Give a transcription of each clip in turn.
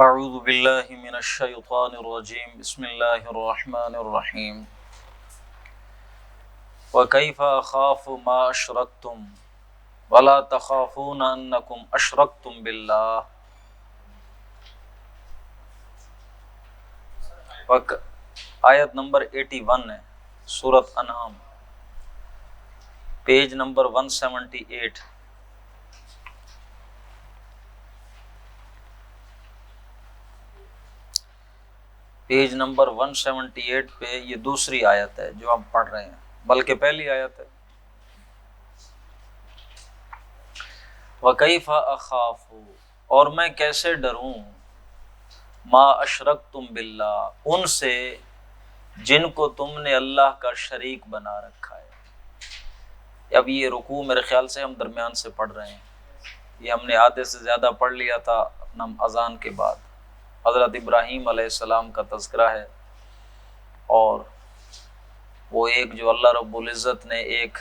اعوذ باللہ من الشیطان الرجیم بسم اللہ الرحمن الرحیم وکیف اخاف ما اشرکتم ولا تخافون انکم اشرکتم باللہ۔ آیت نمبر 81 ہے، سورۃ انعام، پیج نمبر 178۔ پیج نمبر 178 پہ یہ دوسری آیت ہے جو ہم پڑھ رہے ہیں، بلکہ پہلی آیت ہے۔ وَكَيْفَ أَخَافُ، اور میں کیسے ڈروں، ما اشرکتم باللہ، ان سے جن کو تم نے اللہ کا شریک بنا رکھا ہے۔ اب یہ رکوع میرے خیال سے ہم درمیان سے پڑھ رہے ہیں، یہ ہم نے آدھے سے زیادہ پڑھ لیا تھا اذان کے بعد۔ حضرت ابراہیم علیہ السلام کا تذکرہ ہے، اور وہ ایک جو اللہ رب العزت نے ایک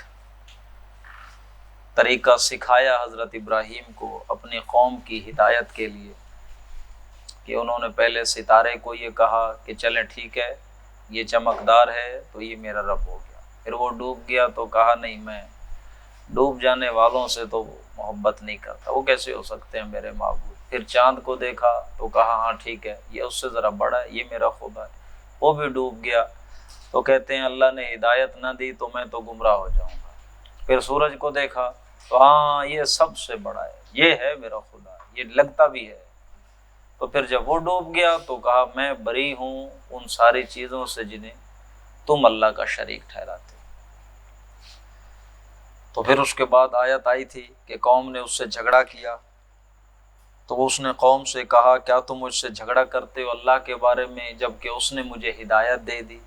طریقہ سکھایا حضرت ابراہیم کو اپنی قوم کی ہدایت کے لیے، کہ انہوں نے پہلے ستارے کو یہ کہا کہ چلیں ٹھیک ہے یہ چمکدار ہے تو یہ میرا رب ہو گیا، پھر وہ ڈوب گیا تو کہا نہیں، میں ڈوب جانے والوں سے تو محبت نہیں کرتا، وہ کیسے ہو سکتے ہیں میرے معبود۔ پھر چاند کو دیکھا تو کہا ہاں ٹھیک ہے یہ اس سے ذرا بڑا ہے، یہ میرا خدا ہے، وہ بھی ڈوب گیا تو کہتے ہیں اللہ نے ہدایت نہ دی تو میں تو گمراہ ہو جاؤں گا۔ پھر سورج کو دیکھا تو ہاں یہ سب سے بڑا ہے، یہ ہے میرا خدا، یہ لگتا بھی ہے۔ تو پھر جب وہ ڈوب گیا تو کہا میں بری ہوں ان ساری چیزوں سے جنہیں تم اللہ کا شریک ٹھہراتے۔ تو پھر اس کے بعد آیت آئی تھی کہ قوم نے اس سے جھگڑا کیا، تو اس نے قوم سے کہا کیا تم مجھ سے جھگڑا کرتے ہو اللہ کے بارے میں جبکہ اس نے مجھے ہدایت دے دی۔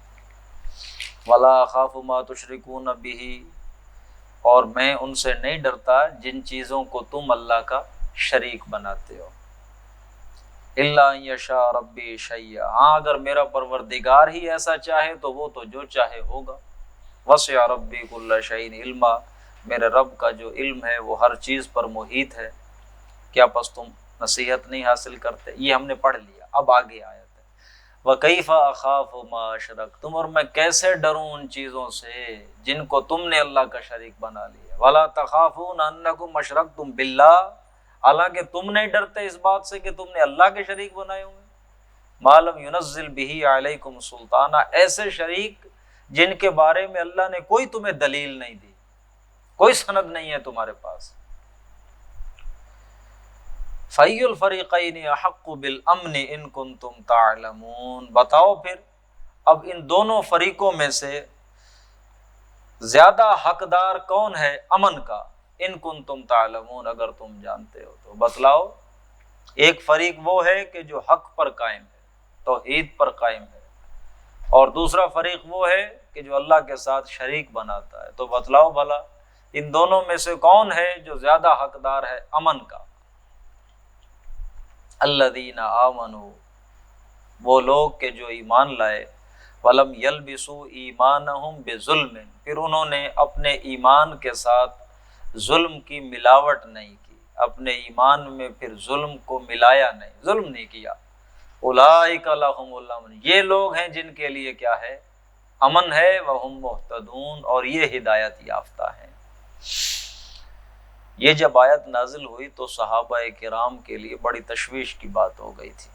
وَلَا أَخَافُ مَا تُشْرِكُونَ بِهِ، اور میں ان سے نہیں ڈرتا جن چیزوں کو تم اللہ کا شریک بناتے ہو۔ إِلَّا أَن يَشَاءَ رَبِّي شَيْئًا، ہاں اگر میرا پروردگار ہی ایسا چاہے تو وہ تو جو چاہے ہوگا۔ وَسِعَ رَبِّي كُلَّ شَيْءٍ عِلْمًا، میرے رب کا جو علم ہے وہ ہر چیز پر محیط ہے۔ کیا پس تم نصیحت نہیں حاصل کرتے؟ یہ ہم نے پڑھ لیا، اب آگے آیت ہے وَكَيْفَ أَخَافُ مَا أَشْرَكْتُمْ، اور میں کیسے ڈروں ان چیزوں سے جن کو تم نے اللہ کا شریک بنا لیا۔ وَلَا تَخَافُونَ أَنَّكُمْ أَشْرَكْتُمْ بِاللَّهِ، حالانکہ تم نہیں ڈرتے اس بات سے کہ تم نے اللہ کے شریک بنائے ہوئے۔ مَا لَمْ يُنَزِّلْ بِهِ عَلَيْكُمْ سُلْطَانًا، ایسے شریک جن کے بارے میں اللہ نے کوئی تمہیں دلیل نہیں دی، کوئی سند نہیں ہے تمہارے پاس۔ فَأَيُّ الْفَرِيقَيْنِ أَحَقُّ بِالْأَمْنِ إِن كُنتُمْ تَعْلَمُونَ، بتاؤ پھر اب ان دونوں فریقوں میں سے زیادہ حقدار کون ہے امن کا، ان کنتم تعلمون، اگر تم جانتے ہو تو بتلاؤ۔ ایک فریق وہ ہے کہ جو حق پر قائم ہے، توحید پر قائم ہے، اور دوسرا فریق وہ ہے کہ جو اللہ کے ساتھ شریک بناتا ہے، تو بتلاؤ بھلا ان دونوں میں سے کون ہے جو زیادہ حقدار ہے امن کا۔ الذین آمنوا، وہ لوگ کہ جو ایمان لائے، ولم یلبسوا ایمانہم بظلم، پھر انہوں نے اپنے ایمان کے ساتھ ظلم کی ملاوٹ نہیں کی، اپنے ایمان میں پھر ظلم کو ملایا نہیں، ظلم نہیں کیا۔ اولئک لہم الامن، یہ لوگ ہیں جن کے لیے کیا ہے؟ امن ہے، وہم مہتدون، اور یہ ہدایت یافتہ ہیں۔ یہ جب آیت نازل ہوئی تو صحابہ کرام کے لیے بڑی تشویش کی بات ہو گئی تھی۔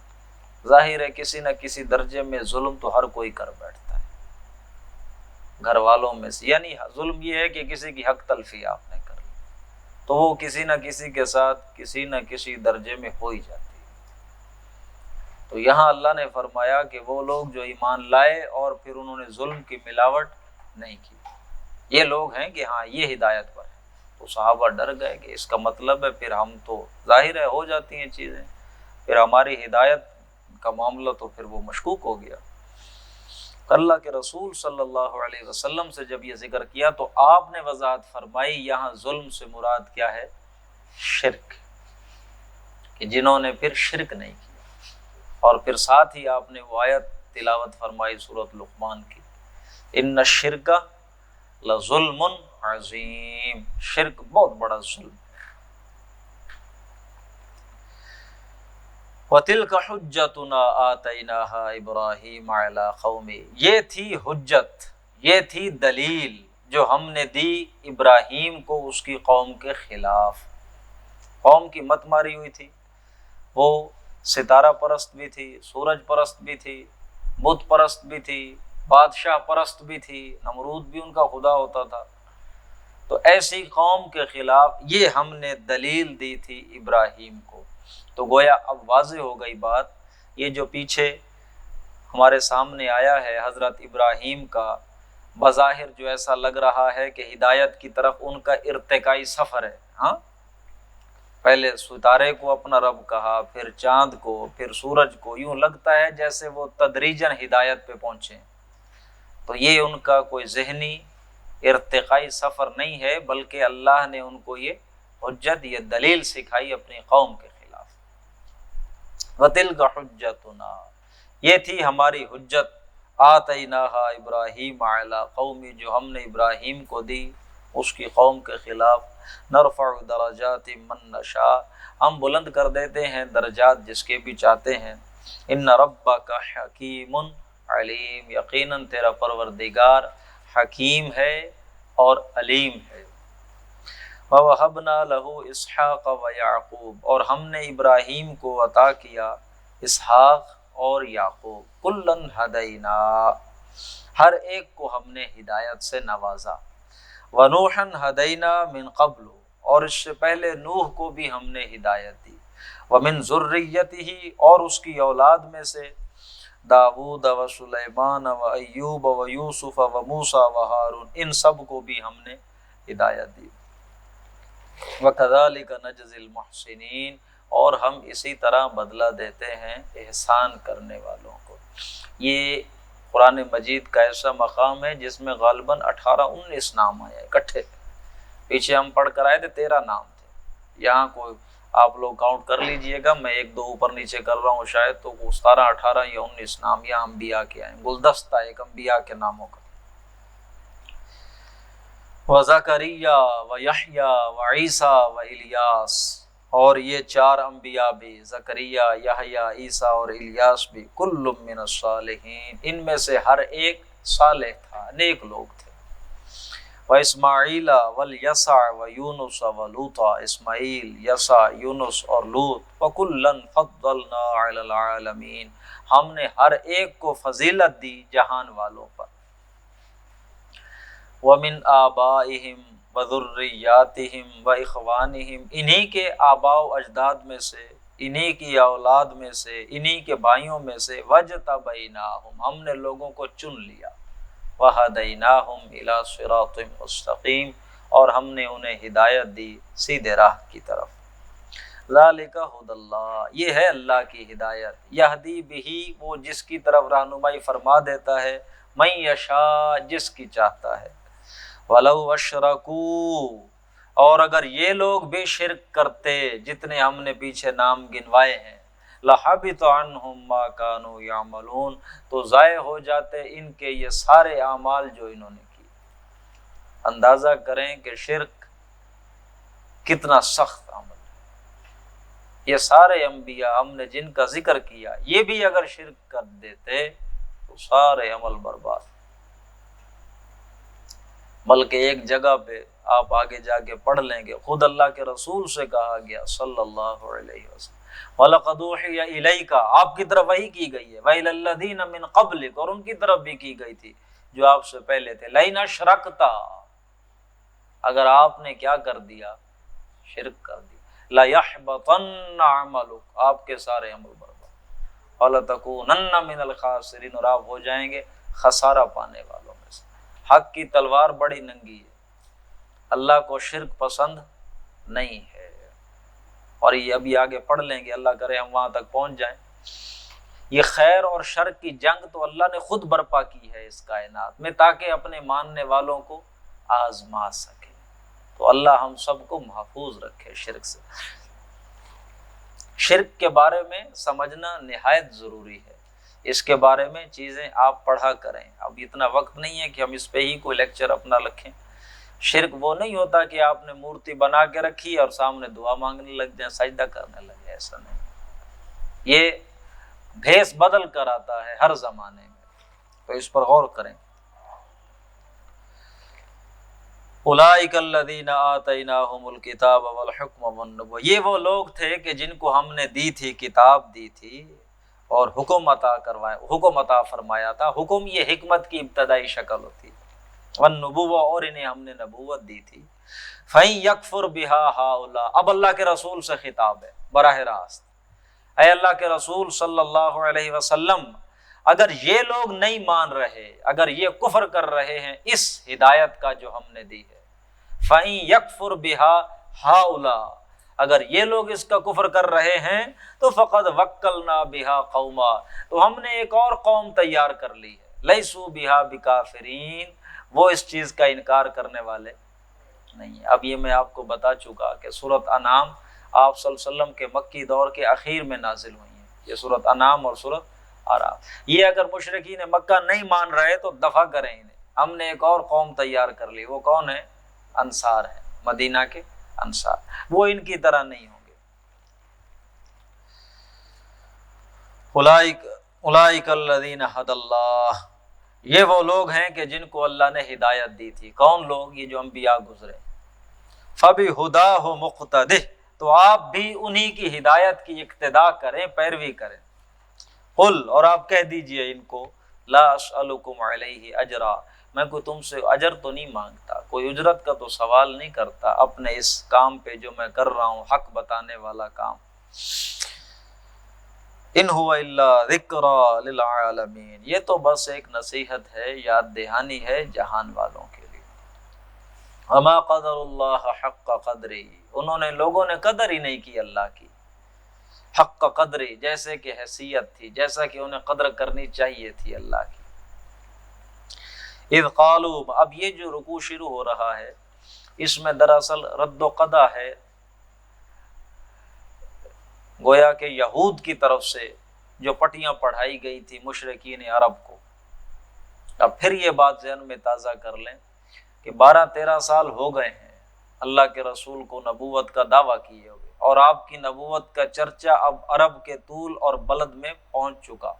ظاہر ہے کسی نہ کسی درجے میں ظلم تو ہر کوئی کر بیٹھتا ہے گھر والوں میں سے، یعنی ظلم یہ ہے کہ کسی کی حق تلفی آپ نے کر لی تو وہ کسی نہ کسی کے ساتھ کسی نہ کسی درجے میں ہو ہی جاتی ہے۔ تو یہاں اللہ نے فرمایا کہ وہ لوگ جو ایمان لائے اور پھر انہوں نے ظلم کی ملاوٹ نہیں کی، یہ لوگ ہیں کہ ہاں یہ ہدایت پر ہے۔ تو صحابہ ڈر گئے کہ اس کا مطلب ہے پھر ہم تو ظاہر ہے ہو جاتی ہیں چیزیں، پھر ہماری ہدایت کا معاملہ تو پھر وہ مشکوک ہو گیا۔ اللہ کے رسول صلی اللہ علیہ وسلم سے جب یہ ذکر کیا تو آپ نے وضاحت فرمائی یہاں ظلم سے مراد کیا ہے؟ شرک، کہ جنہوں نے پھر شرک نہیں کیا۔ اور پھر ساتھ ہی آپ نے وہ آیت تلاوت فرمائی سورۃ لقمان کی، ان الشرک لظلم عظیم، شرک بہت بڑا ظلم ہے۔ وَتِلْكَ حُجَّتُنَا آتَيْنَاهَا إِبْرَاهِيمَ عَلَىٰ قَوْمِهِ، یہ تھی حجت، یہ تھی دلیل جو ہم نے دی ابراہیم کو اس کی قوم کے خلاف۔ قوم کی مت ماری ہوئی تھی، وہ ستارہ پرست بھی تھی، سورج پرست بھی تھی، بت پرست بھی تھی، بادشاہ پرست بھی تھی، نمرود بھی ان کا خدا ہوتا تھا۔ تو ایسی قوم کے خلاف یہ ہم نے دلیل دی تھی ابراہیم کو۔ تو گویا اب واضح ہو گئی بات، یہ جو پیچھے ہمارے سامنے آیا ہے حضرت ابراہیم کا، بظاہر جو ایسا لگ رہا ہے کہ ہدایت کی طرف ان کا ارتقائی سفر ہے، ہاں، پہلے ستارے کو اپنا رب کہا، پھر چاند کو، پھر سورج کو، یوں لگتا ہے جیسے وہ تدریجاً ہدایت پہ پہنچے۔ تو یہ ان کا کوئی ذہنی ارتقائی سفر نہیں ہے، بلکہ اللہ نے ان کو یہ حجت، یہ دلیل سکھائی اپنی قوم کے خلاف۔ وَتِلْكَ حُجَّتُنَا، یہ تھی ہماری حجت، آتَيْنَاهَا إِبْرَاهِيمَ عَلَىٰ قَوْمِ، جو ہم نے ابراہیم کو دی اس کی قوم کے خلاف۔ نرفع درجات من نشاء، ہم بلند کر دیتے ہیں درجات جس کے بھی چاہتے ہیں۔ ان ربک حکیم علیم، یقیناً تیرا پروردگار حکیم ہے اور علیم ہے۔ وَوَهَبْنَا لَهُ إِسْحَاقَ وَيَعْقُوبَ، اور ہم نے ابراہیم کو عطا کیا اسحاق اور یعقوب۔ کُلًّا هَدَيْنَا، ہر ایک کو ہم نے ہدایت سے نوازا۔ وَنُوحًا هَدَيْنَا مِن قَبْلُ، اور اس سے پہلے نوح کو بھی ہم نے ہدایت دی۔ وَمِن ذُرِّيَّتِهِ، اور اس کی اولاد میں سے داؤد و سلیمان و ایوب و یوسف و موسیٰ و ہارون، ان سب کو بھی ہم نے ہدایت دی۔ وَكَذَلِكَ نَجْزِي الْمُحْسِنِينَ، اور ہم اسی طرح بدلہ دیتے ہیں احسان کرنے والوں کو۔ یہ قرآن مجید کا ایسا مقام ہے جس میں غالباً 18-19 نام آئے اکٹھے، پیچھے ہم پڑھ کر آئے تھے 13 نام تھے، یہاں کوئی آپ لوگ کاؤنٹ کر لیجئے گا، میں 1-2 اوپر نیچے کر رہا ہوں شاید، تو 17، 18 یا 19 نام یا انبیاء کے آئے، گلدستہ ایک انبیاء کے ناموں کا۔ وَزَكَرِيَّا وَيَحْيَا وَعِيسَى وَإِلْيَاسَ، اور یہ 4 انبیاء بھی، زکریا، یحییٰ، عیسیٰ اور الیاس بھی، کل من الصالحین، ان میں سے ہر ایک صالح تھا، نیک لوگ تھے۔ وَإِسْمَاعِيلَ وَالْيَسَعَ وَيُونُسَ وَلُوطَ، اسماعیل، یسع، یونس اور لوط۔ وَكُلًّا فَضَّلْنَا عَلَى الْعَالَمِينَ، ہم نے ہر ایک کو فضیلت دی جہان والوں پر۔ وَمِنْ آبَائِهِمْ وَذُرِّيَّاتِهِمْ وَإِخْوَانِهِمْ، انہی کے آباء و اجداد میں سے، انہی کی اولاد میں سے، انہی کے بھائیوں میں سے، وَاجْتَبَيْنَاهُمْ، ہم نے لوگوں کو چن لیا۔ وَهَدَيْنَاهُمْ إِلَىٰ صِرَاطٍ مُسْتَقِيمٍ، اور ہم نے انہیں ہدایت دی سیدھے راہ کی طرف۔ ذَلِكَ هُدَى اللَّهِ، یہ ہے اللہ کی ہدایت، یہدی بِهِ، وہ جس کی طرف رہنمائی فرما دیتا ہے، مَن یشاء، جس کی چاہتا ہے۔ وَلَوْ أَشْرَكُوا، اور اگر یہ لوگ بھی شرک کرتے جتنے ہم نے پیچھے نام گنوائے ہیں، لَحَبِطَ عَنْهُمْ مَا كَانُوا يَعْمَلُونَ، تو ضائع ہو جاتے ان کے یہ سارے اعمال جو انہوں نے کی۔ اندازہ کریں کہ شرک کتنا سخت عمل ہے۔ یہ سارے انبیاء ہم نے جن کا ذکر کیا، یہ بھی اگر شرک کر دیتے تو سارے عمل برباد۔ بلکہ ایک جگہ پہ آپ آگے جا کے پڑھ لیں گے، خود اللہ کے رسول سے کہا گیا صلی اللہ علیہ وسلم، وَلَقَدْ أُوحِيَ إِلَيْكَ، آپ کی طرف وحی کی گئی ہے، وَإِلَى الَّذِينَ مِن قَبْلِكَ، اور ان کی طرف بھی کی گئی تھی جو آپ سے پہلے تھے، لَئِنْ أَشْرَكْتَ، اگر آپ نے کیا کر دیا، شرک کر دیا، لَيَحْبَطَنَّ عَمَلُكَ، آپ کے سارے عمل برباد، وَلَتَكُونَنَّ مِنَ الْخَاسِرِينَ، اور آپ ہو جائیں گے خسارہ پانے والوں میں سے۔ حق کی تلوار بڑی ننگی ہے، اللہ کو شرک پسند نہیں ہے، اور یہ ابھی آگے پڑھ لیں گے، اللہ کرے ہم وہاں تک پہنچ جائیں۔ یہ خیر اور شر کی جنگ تو اللہ نے خود برپا کی ہے اس کائنات میں، تاکہ اپنے ماننے والوں کو آزما سکے۔ تو اللہ ہم سب کو محفوظ رکھے شرک سے۔ شرک کے بارے میں سمجھنا نہایت ضروری ہے، اس کے بارے میں چیزیں آپ پڑھا کریں۔ اب اتنا وقت نہیں ہے کہ ہم اس پہ ہی کوئی لیکچر اپنا رکھیں۔ شرک وہ نہیں ہوتا کہ آپ نے مورتی بنا کے رکھی اور سامنے دعا مانگنے لگ جائیں، سجدہ کرنے لگے، ایسا نہیں۔ یہ بھیس بدل کر آتا ہے ہر زمانے میں، تو اس پر غور کریں۔ اولئک الذین آتیناہم الکتاب والحکم والنبوۃ، یہ وہ لوگ تھے کہ جن کو ہم نے دی تھی کتاب دی تھی اور حکم عطا فرمایا تھا۔ حکم یہ حکمت کی ابتدائی شکل ہوتی ہے، والنبوۃ اور انہیں ہم نے نبوت دی تھی۔ فَإِن يَكْفُرْ بِهَا هَؤُلَاء، اب اللہ کے رسول سے خطاب ہے براہ راست، اے اللہ کے رسول صلی اللہ علیہ وسلم، اگر یہ لوگ نہیں مان رہے، اگر یہ کفر کر رہے ہیں اس ہدایت کا جو ہم نے دی ہے، فَإِن يَكْفُرْ بِهَا هَؤُلَاء، اگر یہ لوگ اس کا کفر کر رہے ہیں تو فَقَدْ وَكَّلْنَا بِهَا قَوْمًا، تو ہم نے ایک اور قوم تیار کر لی ہے، لَيْسُوا بِهَا بِكَافِرِينَ، وہ اس چیز کا انکار کرنے والے نہیں ہے۔ اب یہ میں آپ کو بتا چکا کہ سورۃ انعام آپ صلی اللہ علیہ وسلم کے مکی دور کے اخیر میں نازل ہوئی ہیں، یہ سورۃ انعام اور سورۃ اعراف۔ یہ اگر مشرکین مکہ نہیں مان رہے تو دفع کریں انہیں، ہم نے ایک اور قوم تیار کر لی، وہ کون ہے؟ انصار ہے، مدینہ کے انصار، وہ ان کی طرح نہیں ہوں گے۔ اولئک الذین ھدی اللہ، یہ وہ لوگ ہیں کہ جن کو اللہ نے ہدایت دی تھی۔ کون لوگ؟ یہ جو انبیاء گزرے۔ فَبِہُدَاهُ مُقْتَدِهْ، تو آپ بھی انہی کی ہدایت کی اقتداء کریں، پیروی کریں۔ قل، اور آپ کہہ دیجئے ان کو، لا اسألکم علیہ اجرا، میں کوئی تم سے اجر تو نہیں مانگتا، کوئی اجرت کا تو سوال نہیں کرتا اپنے اس کام پہ جو میں کر رہا ہوں، حق بتانے والا کام۔ ان هو الا ذکری للعالمین، یہ تو بس ایک نصیحت ہے، یاد دہانی ہے جہان والوں کے لیے۔ وما قدر اللہ حق قدرہ، انہوں نے، لوگوں نے قدر ہی نہیں کی اللہ کی، حق قدری، جیسے کہ حیثیت تھی، جیسا کہ انہیں قدر کرنی چاہیے تھی اللہ کی۔ اذ قالوا، اب یہ جو رکوع شروع ہو رہا ہے اس میں دراصل رد و قضا ہے، گویا کہ یہود کی طرف سے جو پٹیاں پڑھائی گئی تھی مشرکین عرب کو۔ اب پھر یہ بات ذہن میں تازہ کر لیں کہ 12-13 سال ہو گئے ہیں اللہ کے رسول کو نبوت کا دعویٰ کیے ہوئے، اور آپ کی نبوت کا چرچا اب عرب کے طول اور بلد میں پہنچ چکا۔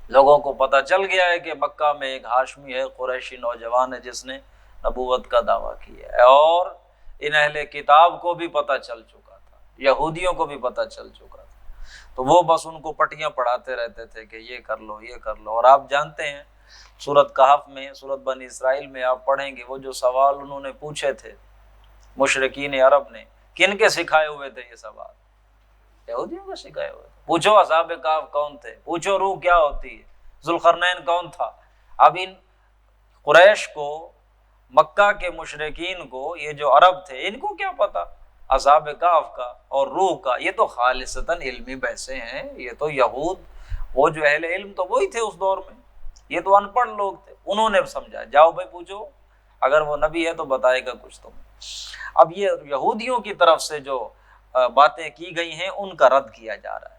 لوگوں کو پتہ چل گیا ہے کہ مکہ میں ایک ہاشمی ہے، قریشی نوجوان ہے جس نے نبوت کا دعویٰ کیا ہے، اور ان اہل کتاب کو بھی پتہ چل چکا تھا، یہودیوں کو بھی پتہ چل چکا تھا، تو وہ بس ان کو پٹیاں پڑھاتے رہتے تھے کہ یہ کر لو، یہ کر لو۔ اور آپ جانتے ہیں سورۃ کہف میں، سورۃ بنی اسرائیل میں آپ پڑھیں گے، وہ جو سوال انہوں نے پوچھے تھے مشرکین عرب نے، کن کے سکھائے ہوئے تھے یہ سوال؟ یہودیوں کے سکھائے ہوئے تھے۔ پوچھو اصحاب کہف کون تھے، پوچھو روح کیا ہوتی ہے، ذوالقرنین کون تھا۔ اب ان قریش کو، مکہ کے مشرکین کو، یہ جو عرب تھے ان کو کیا پتا اصحاب کہف کا اور روح کا؟ یہ تو خالصتاً علمی بحثیں ہیں، یہ تو یہود، وہ جو اہل علم تو وہی تھے اس دور میں، یہ تو ان پڑھ لوگ تھے، انہوں نے سمجھا، جاؤ بھائی پوچھو، اگر وہ نبی ہے تو بتائے گا کچھ تمہیں۔ اب یہ یہودیوں کی طرف سے جو باتیں کی گئی ہیں ان کا رد کیا جا رہا ہے۔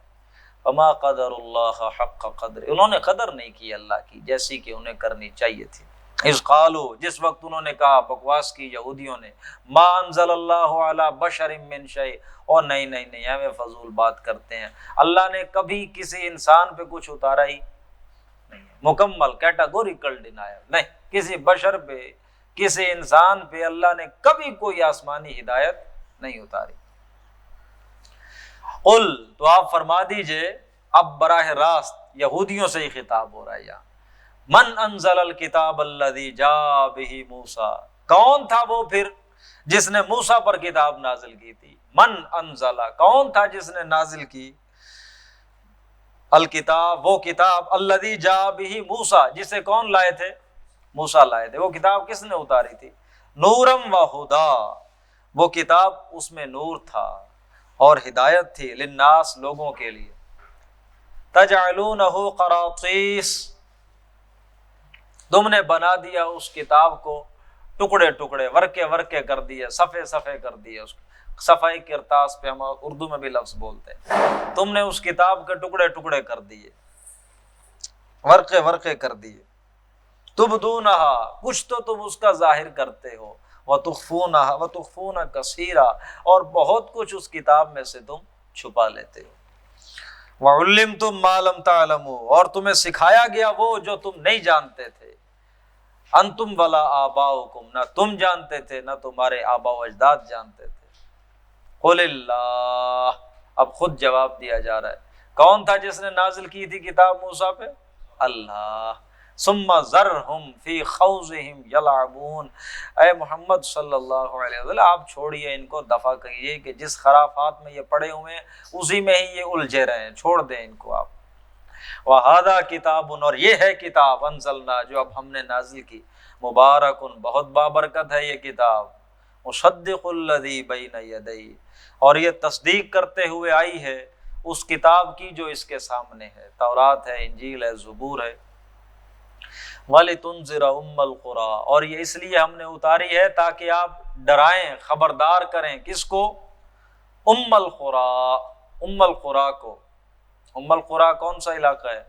وما قدر اللہ حق قدر، انہوں نے قدر نہیں کی اللہ کی جیسی کہ انہیں کرنی چاہیے تھی۔ اذ قالوا، جس وقت انہوں نے کہا، بکواس کی یہودیوں نے، ما انزل اللہ علی بشر من شیء، اور نہیں ہمیں فضول بات کرتے ہیں، اللہ نے کبھی کسی انسان پہ کچھ اتارا ہی نہیں ہے، مکمل کیٹاگوریکل ڈینائر، نہیں، کسی بشر پہ، کسی انسان پہ اللہ نے کبھی کوئی آسمانی ہدایت نہیں اتاری۔ قل، تو آپ فرما دیجئے، اب براہ راست یہودیوں سے ہی خطاب ہو رہا ہے یہاں، من انزل الکتاب الذی جاء بہ موسیٰ، کون تھا وہ پھر جس نے موسیٰ پر کتاب نازل کی تھی؟ من انزل، کون تھا جس نے نازل کی؟ الکتاب، وہ کتاب، الذی جاء بہ موسیٰ، جسے کون لائے تھے؟ موسیٰ لائے تھے۔ وہ کتاب کس نے اتاری تھی؟ نورم و ہدا، وہ کتاب اس میں نور تھا اور ہدایت تھی، للناس، لوگوں کے لیے۔ تجعلونہ قراطیس، تم نے بنا دیا اس کتاب کو ٹکڑے ٹکڑے، ورقے ورقے کر دیے، صفحے صفحے کر دیے، اس صفحہ کرتاس پہ ہم اردو میں بھی لفظ بولتے ہیں، تم نے اس کتاب کے ٹکڑے ٹکڑے کر دیے، ورقے ورقے کر دیے۔ تبدونہا، کچھ تو تم اس کا ظاہر کرتے ہو، وتخفون کثیرا، اور بہت کچھ اس کتاب میں سے تم چھپا لیتے ہو۔ وَعُلِّمْتُم مَّا لَمْ تَعْلَمُوا، اور تمہیں سکھایا گیا وہ جو تم نہیں جانتے تھے، انتم ولا آباؤکم، نہ تم جانتے تھے نہ تمہارے آبا و اجداد جانتے تھے۔ قل اللہ، اب خود جواب دیا جا رہا ہے، کون تھا جس نے نازل کی تھی کتاب موسیٰ پہ؟ اللہ۔ ثم ذرہم فی خوضہم یلعبون، اے محمد صلی اللہ علیہ وسلم آپ چھوڑیے ان کو، دفع کریے کہ جس خرافات میں یہ پڑے ہوئے ہیں اسی میں ہی یہ الجھے رہے ہیں، چھوڑ دیں ان کو آپ۔ وَهَذَا کتاب، اور یہ ہے کتاب، انزلنا جو اب ہم نے نازل کی، مبارک بہت بابرکت ہے یہ کتاب، مصدق الذی بین یدیہ، اور یہ تصدیق کرتے ہوئے آئی ہے اس کتاب کی جو اس کے سامنے ہے، تورات ہے، انجیل ہے، زبور ہے۔ وَلِتُنذِرَ أُمَّ الْقُرَىٰ، اور یہ اس لیے ہم نے اتاری ہے تاکہ آپ ڈرائیں، خبردار کریں، کس کو؟ ام القریٰ، ام القریٰ کو۔ ام القریٰ کون سا علاقہ ہے؟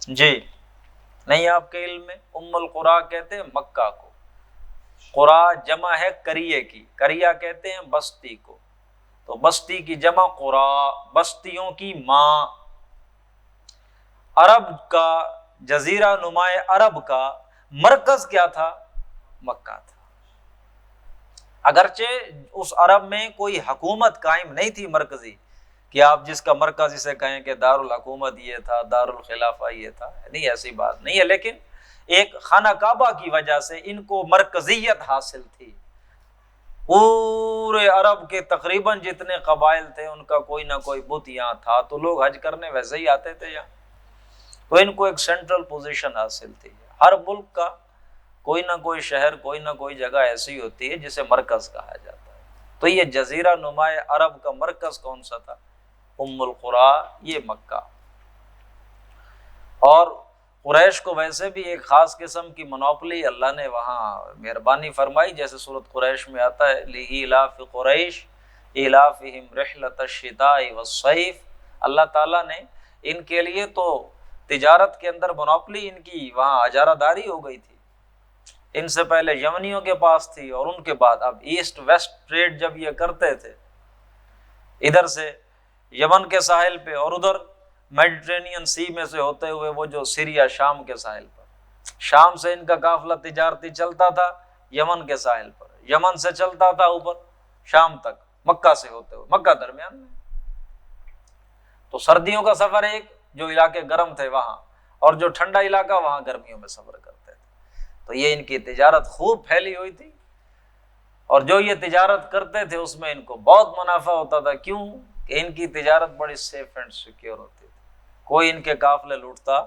جی نہیں آپ کے علم میں؟ ام القریٰ کہتے ہیں مکہ کو، قریٰ جمع ہے قریے کی، قریہ کہتے ہیں بستی کو، تو بستی کی جمع قریٰ، بستیوں کی ماں۔ عرب کا جزیرہ نمائے عرب کا مرکز کیا تھا؟ مکہ تھا۔ اگرچہ اس عرب میں کوئی حکومت قائم نہیں تھی مرکزی، کہ آپ جس کا مرکز اسے کہیں کہ دارالحکومت یہ تھا، دارالخلافہ یہ تھا، نہیں ایسی بات نہیں ہے، لیکن ایک خانہ کعبہ کی وجہ سے ان کو مرکزیت حاصل تھی۔ پورے عرب کے تقریباً جتنے قبائل تھے ان کا کوئی نہ کوئی بت یہاں تھا، تو لوگ حج کرنے ویسے ہی آتے تھے یہاں، تو ان کو ایک سینٹرل پوزیشن حاصل تھی۔ ہر ملک کا کوئی نہ کوئی شہر، کوئی نہ کوئی جگہ ایسی ہوتی ہے جسے مرکز کہا جاتا ہے، تو یہ جزیرہ نمائے عرب کا مرکز کون سا تھا؟ ام القریٰ، یہ مکہ۔ اور قریش کو ویسے بھی ایک خاص قسم کی منوپلی اللہ نے وہاں مہربانی فرمائی، جیسے سورۃ قریش میں آتا ہے لِإِيلَافِ قُرَيْشٍ إِيلَافِهِمْ رِحْلَةَ الشِّتَاءِ وَالصَّيْفِ، اللہ تعالیٰ نے ان کے لیے تو تجارت کے اندر منوپلی ان کی وہاں اجارہ داری ہو گئی تھی، ان سے پہلے یمنیوں کے پاس تھی، اور ان کے بعد اب ایسٹ ویسٹ ٹریڈ جب یہ کرتے تھے، ادھر سے یمن کے ساحل پہ اور ادھر میڈیٹرینین سی میں سے ہوتے ہوئے وہ جو سیریا شام کے ساحل پر، شام سے ان کا قافلہ تجارتی چلتا تھا یمن کے ساحل پر، یمن سے چلتا تھا اوپر شام تک، مکہ سے ہوتے ہوئے، مکہ درمیان میں۔ تو سردیوں کا سفر ایک، جو علاقے گرم تھے وہاں، اور جو ٹھنڈا علاقہ وہاں گرمیوں میں سفر کرتے تھے، تو یہ ان کی تجارت خوب پھیلی ہوئی تھی، اور جو یہ تجارت کرتے تھے اس میں ان کو بہت منافع ہوتا تھا۔ کیوں؟ کہ ان کی تجارت بڑی سیف اینڈ سیکیور ہوتی تھی، کوئی ان کے قافلے لوٹتا،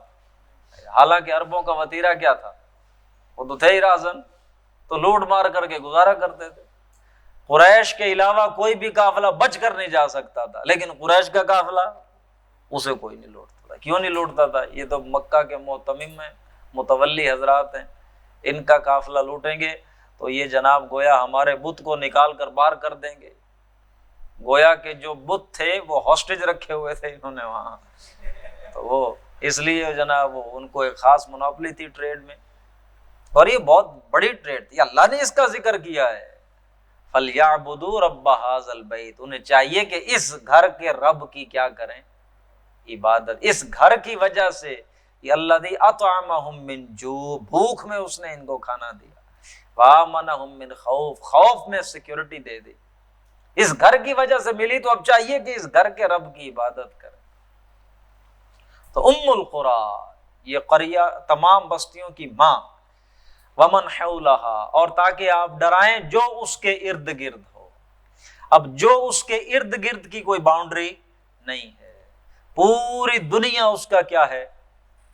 حالانکہ عربوں کا وتیرہ کیا تھا؟ وہ تو تھے ہی رازن، تو لوٹ مار کر کے گزارا کرتے تھے۔ قریش کے علاوہ کوئی بھی قافلہ بچ کر نہیں جا سکتا تھا، لیکن قریش کا قافلہ اسے کوئی نہیں لوٹتا تھا۔ کیوں نہیں لوٹتا تھا؟ یہ تو مکہ کے معتمم ہیں، متولی حضرات ہیں، ان کا قافلہ لوٹیں گے تو یہ جناب گویا ہمارے بت کو نکال کر باہر کر دیں گے، گویا کہ جو بت تھے وہ ہاسٹیج رکھے ہوئے تھے انہوں نے وہاں، تو وہ اس لیے جناب ان کو ایک خاص منوپلی تھی ٹریڈ میں، اور یہ بہت بڑی ٹریڈ تھی۔ اللہ نے اس کا ذکر کیا ہے، فَلْيَعْبُدُوا رَبَّ هَٰذَا الْبَيْتِ، انہیں چاہیے کہ اس گھر کے رب کی کیا کریں؟ عبادت۔ اس گھر کی وجہ سے یہ الذی اطعمہم من جوع، بھوک میں اس نے ان کو کھانا دیا، وآمنہم من خوف، خوف میں سیکیورٹی دے دی، اس گھر کی وجہ سے ملی، تو اب چاہیے کہ اس گھر کے رب کی عبادت کریں۔ تو ام القریٰ، یہ قریہ تمام بستیوں کی ماں، ومن حولہا، اور تاکہ آپ ڈرائیں جو اس کے ارد گرد ہو۔ اب جو اس کے ارد گرد کی کوئی باؤنڈری نہیں ہے، پوری دنیا اس کا کیا ہے؟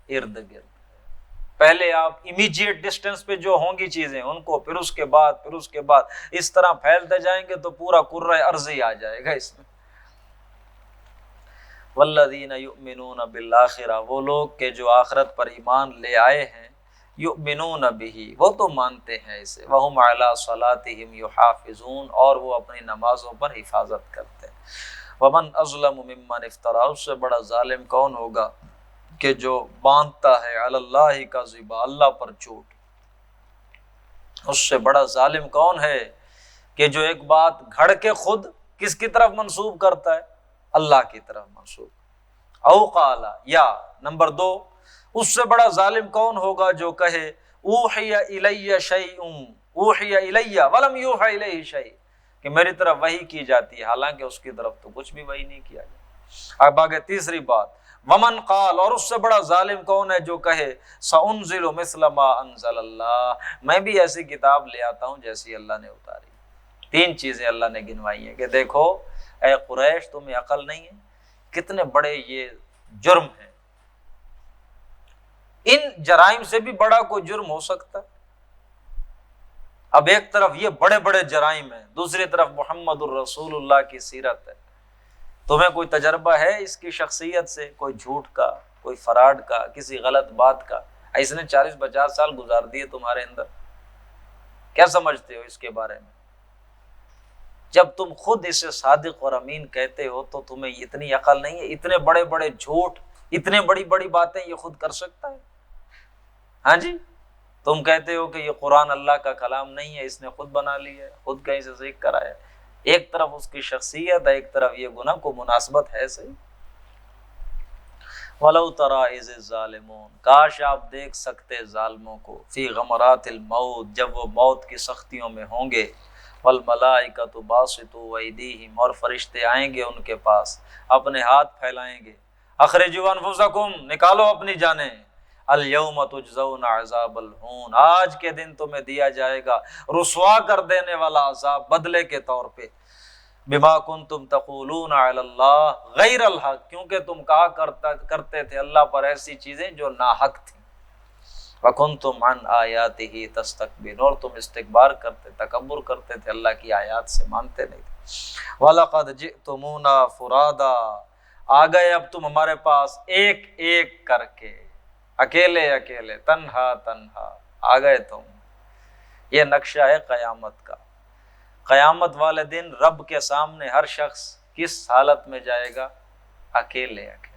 ارد گرد۔ پہلے آپ امیجیٹ ڈسٹینس پہ جو ہوں گی چیزیں ان کو، پھر اس کے بعد اس طرح پھیلتے جائیں گے تو پورا کرۂ ارضی آ جائے گا اس میں۔ والذین یؤمنون بالآخرہ، وہ لوگ کہ جو آخرت پر ایمان لے آئے ہیں، یؤمنون بہ، وہ تو مانتے ہیں اسے، وہم علی صلاتہم یحافظون، اور وہ اپنی نمازوں پر حفاظت کرتے ہیں۔ ومن اظلم ممن افترا، اس سے بڑا ظالم کون ہوگا کہ جو باندھتا ہے علی اللہ کذبا، اللہ پر جھوٹ۔ اس سے بڑا ظالم کون ہے کہ جو ایک بات گھڑ کے خود کس کی طرف منسوب کرتا ہے؟ اللہ کی طرف منسوب. او قال، یا نمبر 2، اس سے بڑا ظالم کون ہوگا جو کہے اوحی الی شیء اوحی الی ولم یوحی الیہ شیء، کہ میری طرف وحی کی جاتی ہے حالانکہ اس کی طرف تو کچھ بھی وحی نہیں کیا جاتا. اب آگے تیسری بات، ومن قال، اور اس سے بڑا ظالم کون ہے جو کہے سأنزل مثل ما انزل اللہ، میں بھی ایسی کتاب لے آتا ہوں جیسی اللہ نے اتاری. 3 چیزیں اللہ نے گنوائی ہیں کہ دیکھو اے قریش تمہیں عقل نہیں ہے، کتنے بڑے یہ جرم ہیں. ان جرائم سے بھی بڑا کوئی جرم ہو سکتا ہے؟ اب ایک طرف یہ بڑے بڑے جرائم ہیں، دوسری طرف محمد الرسول اللہ کی سیرت ہے. تمہیں کوئی تجربہ ہے اس کی شخصیت سے، کوئی جھوٹ کا، کوئی فراڈ کا، کسی غلط بات کا؟ اس نے 40-50 سال گزار دیے تمہارے اندر، کیا سمجھتے ہو اس کے بارے میں؟ جب تم خود اسے صادق اور امین کہتے ہو تو تمہیں اتنی عقل نہیں ہے؟ اتنے بڑے بڑے جھوٹ، اتنے بڑی بڑی باتیں یہ خود کر سکتا ہے؟ ہاں جی، تم کہتے ہو کہ یہ قرآن اللہ کا کلام نہیں ہے، اس نے خود بنا لیا ہے، خود کہیں سے سیکھ کر آیا. ایک طرف اس کی شخصیت ہے، ایک طرف یہ گناہ، کو مناسبت ہے صحیح؟ وَلَوْ تَرَىٰ إِذِ الظَّالِمُونَ، کاش آپ دیکھ سکتے ظالموں کو، فی غمرات الموت، جب وہ موت کی سختیوں میں ہوں گے، وَالْمَلَائِكَةُ بَاسِطُو أَيْدِيهِمْ، اور فرشتے آئیں گے ان کے پاس، اپنے ہاتھ پھیلائیں گے. اخرجوا انفسکم، نکالو اپنی جانیں، الیوم تجزون عذاب الہون، آج کے دن تمہیں دیا جائے گا رسوا کر دینے والا عذاب بدلے کے طور پہ. بما کنتم تقولون علی اللہ غیر الحق، کیونکہ تم کہا کرتے تھے اللہ پر ایسی چیزیں جو ناحق تھیں. وکنتم عن آیاتہ تستکبرون، اور تم استکبار کرتے، تکبر کرتے تھے، اللہ کی آیات سے مانتے نہیں تھے. وَلَقَدْ جِئْتُمُونَا فُرَادًا، آ گئے اب تم ہمارے پاس ایک ایک کر کے، اکیلے اکیلے، تنہا تنہا آ گئے تم. یہ نقشہ ہے قیامت کا. قیامت والے دن رب کے سامنے ہر شخص کس حالت میں جائے گا؟ اکیلے اکیلے.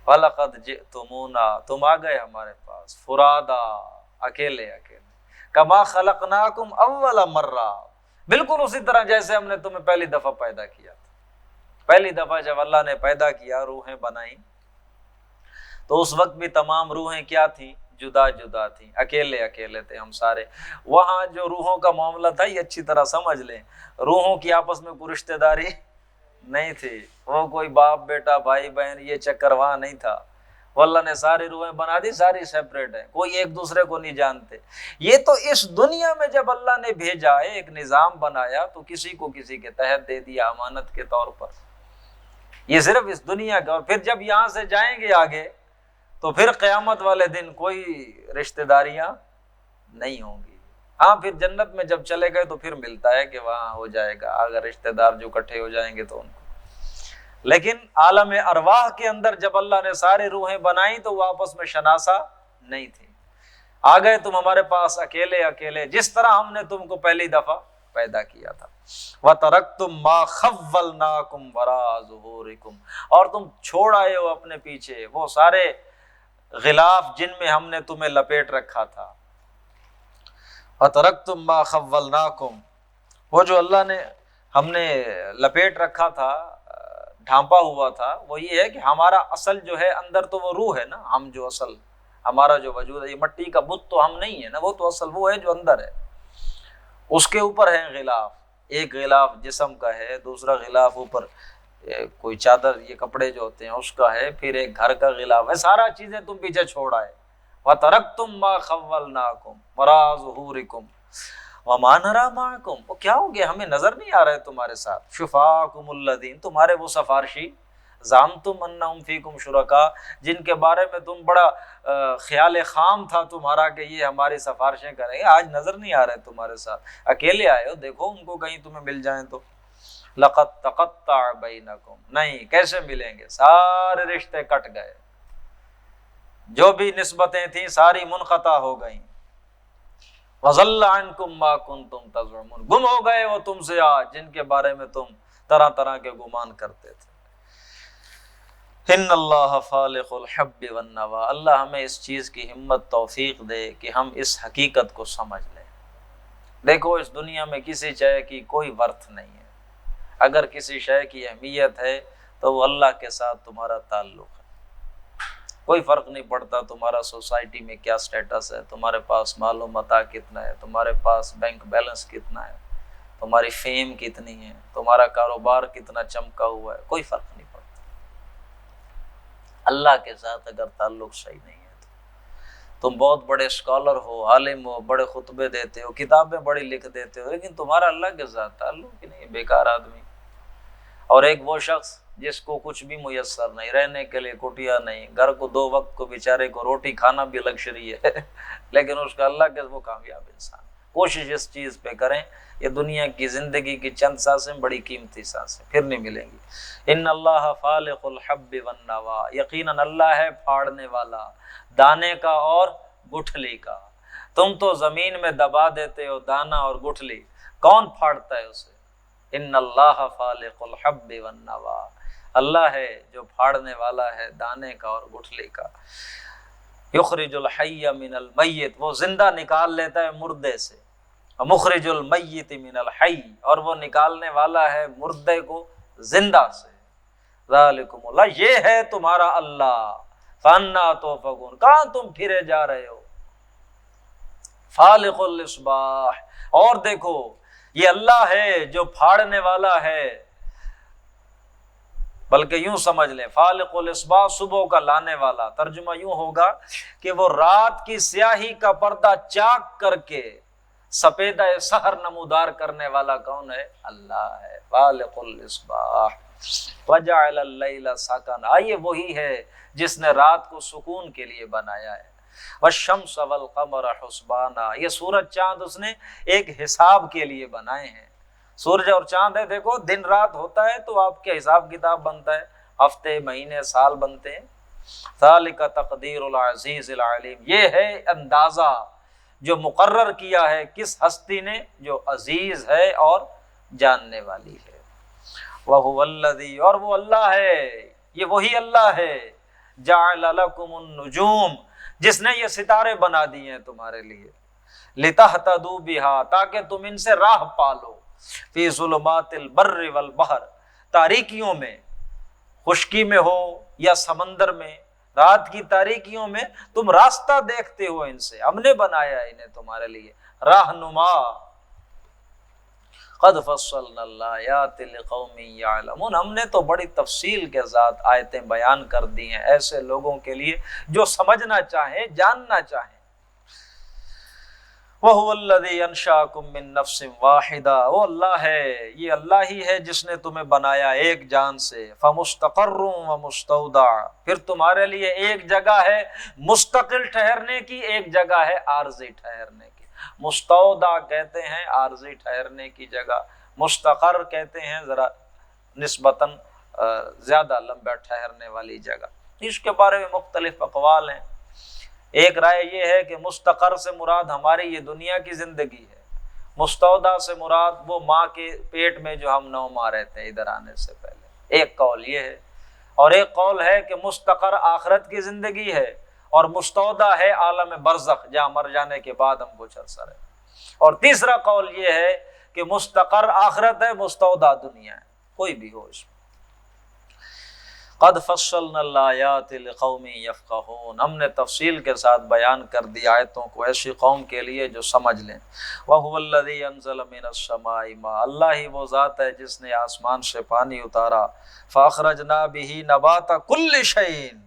وَلَقَدْ جِئْتُمُونَا، تم آ گئے ہمارے پاس، فرادا، اکیلے اکیلے. کما خلقناکم اول مرہ، بالکل اسی طرح جیسے ہم نے تمہیں پہلی دفعہ پیدا کیا تھا. پہلی دفعہ جب اللہ نے پیدا کیا، روحیں بنائیں، تو اس وقت بھی تمام روحیں کیا تھیں؟ جدا جدا تھیں، اکیلے اکیلے تھے ہم سارے. وہاں جو روحوں کا معاملہ تھا یہ اچھی طرح سمجھ لیں، روحوں کی آپس میں کوئی رشتہ داری نہیں تھی، وہ کوئی باپ بیٹا بھائی بہن یہ چکر وہاں نہیں تھا. وہ اللہ نے ساری روحیں بنا دی، ساری سیپریٹ ہیں، کوئی ایک دوسرے کو نہیں جانتے. یہ تو اس دنیا میں جب اللہ نے بھیجا ہے، ایک نظام بنایا تو کسی کو کسی کے تحت دے دیا امانت کے طور پر. یہ صرف اس دنیا کا. اور پھر جب یہاں سے جائیں گے آگے تو پھر قیامت والے دن کوئی رشتہ داریاں نہیں ہوں گی. ہاں پھر جنت میں جب چلے گئے تو پھر ملتا ہے کہ وہاں ہو جائے گا اگر رشتہ دار جو اکٹھے ہو جائیں گے تو ان کو. لیکن عالم ارواح کے اندر جب اللہ نے ساری روحیں بنائیں تو وہ آپس میں شناسہ نہیں تھی. آ گئے تم ہمارے پاس اکیلے اکیلے، جس طرح ہم نے تم کو پہلی دفعہ پیدا کیا تھا. وَتَرَكْتُمْ مَا خَوَّلْنَاكُمْ وَرَاءَ ظُهُورِكُمْ، اور تم چھوڑ آئے ہو اپنے پیچھے وہ سارے غلاف جن میں ہم نے تمہیں لپیٹ رکھا تھا. وَتَرَكْتُمْ مَا خَوَّلْنَاكُمْ، وہ جو اللہ نے ہم نے لپیٹ رکھا تھا، ڈھانپا ہوا تھا، وہ یہ ہے کہ ہمارا اصل جو ہے اندر تو وہ روح ہے نا. ہم جو اصل ہمارا جو وجود ہے، یہ مٹی کا بت تو ہم نہیں ہے نا، وہ تو اصل وہ ہے جو اندر ہے. اس کے اوپر ہے غلاف، ایک غلاف جسم کا ہے، دوسرا غلاف اوپر کوئی چادر یہ کپڑے جو ہوتے ہیں اس کا ہے، پھر ایک گھر کا غلاف ہے. سارا چیزیں تم پیچھے چھوڑ آئے. وَتَرَكْتُمْ مَا خَوَّلْنَاكُمْ وَرَاءَ ظُهُورِكُمْ وَمَا نَرَىٰ مَعَكُمْ، وہ کیا ہو گیا ہمیں نظر نہیں آ رہے تمہارے ساتھ. شُفَعَاكُمُ الَّذِينَ، تمہارے وہ سفارشی، زَعَمْتُمْ أَنَّهُمْ فِيكُمْ شُرَكَاء، جن کے بارے میں تم بڑا خیال خام تھا تمہارا کہ یہ ہماری سفارشیں کریں گے، آج نظر نہیں آ رہے تمہارے ساتھ، اکیلے آئے ہو، دیکھو ان کو کہیں تمہیں مل جائیں تو. لَقَدْ تَقَطَّعَ بَيْنَكُمْ، نہیں کیسے ملیں گے، سارے رشتے کٹ گئے، جو بھی نسبتیں تھیں ساری منقطع ہو گئیں. وَضَلَّ عَنْكُمْ مَا كُنْتُمْ تَزْعُمُونَ، گم ہو گئے وہ تم سے آج جن کے بارے میں تم طرح طرح کے گمان کرتے تھے. ان اللہ فالق الحب والنوى، اللہ ہمیں اس چیز کی ہمت توفیق دے کہ ہم اس حقیقت کو سمجھ لیں. دیکھو اس دنیا میں کسی چیز کی کوئی ورث نہیں ہے. اگر کسی شے کی اہمیت ہے تو وہ اللہ کے ساتھ تمہارا تعلق ہے۔ کوئی فرق نہیں پڑتا تمہارا سوسائٹی میں کیا سٹیٹس ہے، تمہارے پاس مال و متاع کتنا ہے، تمہارے پاس بینک بیلنس کتنا ہے، تمہاری فیم کتنی ہے، تمہارا کاروبار کتنا چمکا ہوا ہے، کوئی فرق نہیں پڑتا۔ اللہ کے ساتھ اگر تعلق صحیح نہیں ہے تو تم بہت بڑے اسکالر ہو، عالم ہو، بڑے خطبے دیتے ہو، کتابیں بڑی لکھ دیتے ہو، لیکن تمہارا اللہ کے ساتھ تعلق ہی نہیں، بیکار آدمی۔ اور ایک وہ شخص جس کو کچھ بھی میسر نہیں، رہنے کے لیے کٹیا نہیں، گھر کو 2 وقت کو بیچارے کو روٹی کھانا بھی لگژری ہے لیکن اس کا اللہ کے وہ کامیاب انسان۔ کوشش اس چیز پہ کریں، یہ دنیا کی زندگی کی چند سانسیں بڑی قیمتی سانسیں، پھر نہیں ملیں گی۔ ان اللہ فالق الحب والنوا، یقیناً اللہ ہے پھاڑنے والا دانے کا اور گٹھلی کا۔ تم تو زمین میں دبا دیتے ہو دانا اور گٹھلی، کون پھاڑتا ہے اسے؟ ان اللہ فالق الحب والنوا، اللہ ہے جو پھاڑنے والا ہے دانے کا اور گٹھلی کا۔ یخرج الحی من المیت، وہ زندہ نکال لیتا ہے مردے سے، مخرج المیت من الحی، اور وہ نکالنے والا ہے مردے کو زندہ سے۔ ذالکم اللہ، یہ ہے تمہارا اللہ، فانا توفقون، کہاں تم پھرے جا رہے ہو؟ فالق الاصباح، اور دیکھو یہ اللہ ہے جو پھاڑنے والا ہے، بلکہ یوں سمجھ لیں فالق الاصباح، صبح کا لانے والا۔ ترجمہ یوں ہوگا کہ وہ رات کی سیاہی کا پردہ چاک کر کے سپیدہ سحر نمودار کرنے والا کون ہے؟ اللہ ہے، فالق الاصباح۔ وجعل اللیل سکنا، یہ وہی ہے جس نے رات کو سکون کے لیے بنایا ہے۔ والشمس والقمر حسبانا، یہ سورج چاند اس نے ایک حساب کے لیے بنائے ہیں۔ سورج اور چاند ہے، دیکھو دن رات ہوتا ہے تو آپ کے حساب کتاب بنتا ہے، ہفتے مہینے سال بنتے ہیں۔ ذالک تقدیر العزیز العلیم، یہ ہے اندازہ جو مقرر کیا ہے کس ہستی نے، جو عزیز ہے اور جاننے والی ہے۔ وَهُوَ الَّذِي، اور وہ اللہ ہے، یہ وہی اللہ ہے، جَعَلَ لَكُمُ النُّجُومَ، جس نے یہ ستارے بنا دیے ہیں تمہارے لیے، لِتَهْتَدُوا بِهَا، تاکہ تم ان سے راہ پالو، فی ظلمات البر والبحر، تاریکیوں میں، خشکی میں ہو یا سمندر میں، رات کی تاریکیوں میں تم راستہ دیکھتے ہو، ان سے ہم نے بنایا ہے انہیں تمہارے لیے راہنما۔ قد فصلنا الآیات لقوم یعلمون، ہم نے تو بڑی تفصیل کے ساتھ آیتیں بیان کر دی ہیں ایسے لوگوں کے لیے جو سمجھنا چاہیں، جاننا چاہیں۔ وَهُوَ الَّذِي أَنشَأَكُم مِّن نَّفْسٍ وَاحِدَةٍ، وہ اللہ ہے، یہ اللہ ہی ہے جس نے تمہیں بنایا ایک جان سے، فَمُسْتَقَرٌّ وَمُسْتَوْدَعٌ، پھر تمہارے لیے ایک جگہ ہے مستقل ٹھہرنے کی، ایک جگہ ہے عارضی ٹھہرنے کی۔ مستودع کہتے ہیں عارضی ٹھہرنے کی جگہ، مستقر کہتے ہیں ذرا نسبتاً زیادہ لمبا ٹھہرنے والی جگہ۔ اس کے بارے میں مختلف اقوال ہیں۔ ایک رائے یہ ہے کہ مستقر سے مراد ہماری یہ دنیا کی زندگی ہے، مستودع سے مراد وہ ماں کے پیٹ میں جو ہم 9 ماہ رہتے ہیں ادھر آنے سے پہلے، ایک قول یہ ہے۔ اور ایک قول ہے کہ مستقر آخرت کی زندگی ہے اور مستودع ہے عالم برزخ، جہاں مر جانے کے بعد ہم کچھ عرصہ رہے۔ اور تیسرا قول یہ ہے کہ مستقر آخرت ہے، مستودع دنیا ہے، کوئی بھی ہو اس میں۔ قد فصلنا الآیات لقوم یفقہون، ہم نے تفصیل کے ساتھ بیان کر دی آیتوں کو ایسی قوم کے لیے جو سمجھ لیں۔ وَهُوَ الَّذِي أَنزَلَ مِنَ السَّمَاءِ مَاءً، اللہ ہی وہ ذات ہے جس نے آسمان سے پانی اتارا، فَأَخْرَجْنَا بِهِ نَبَاتَ كُلِّ شَيْءٍ،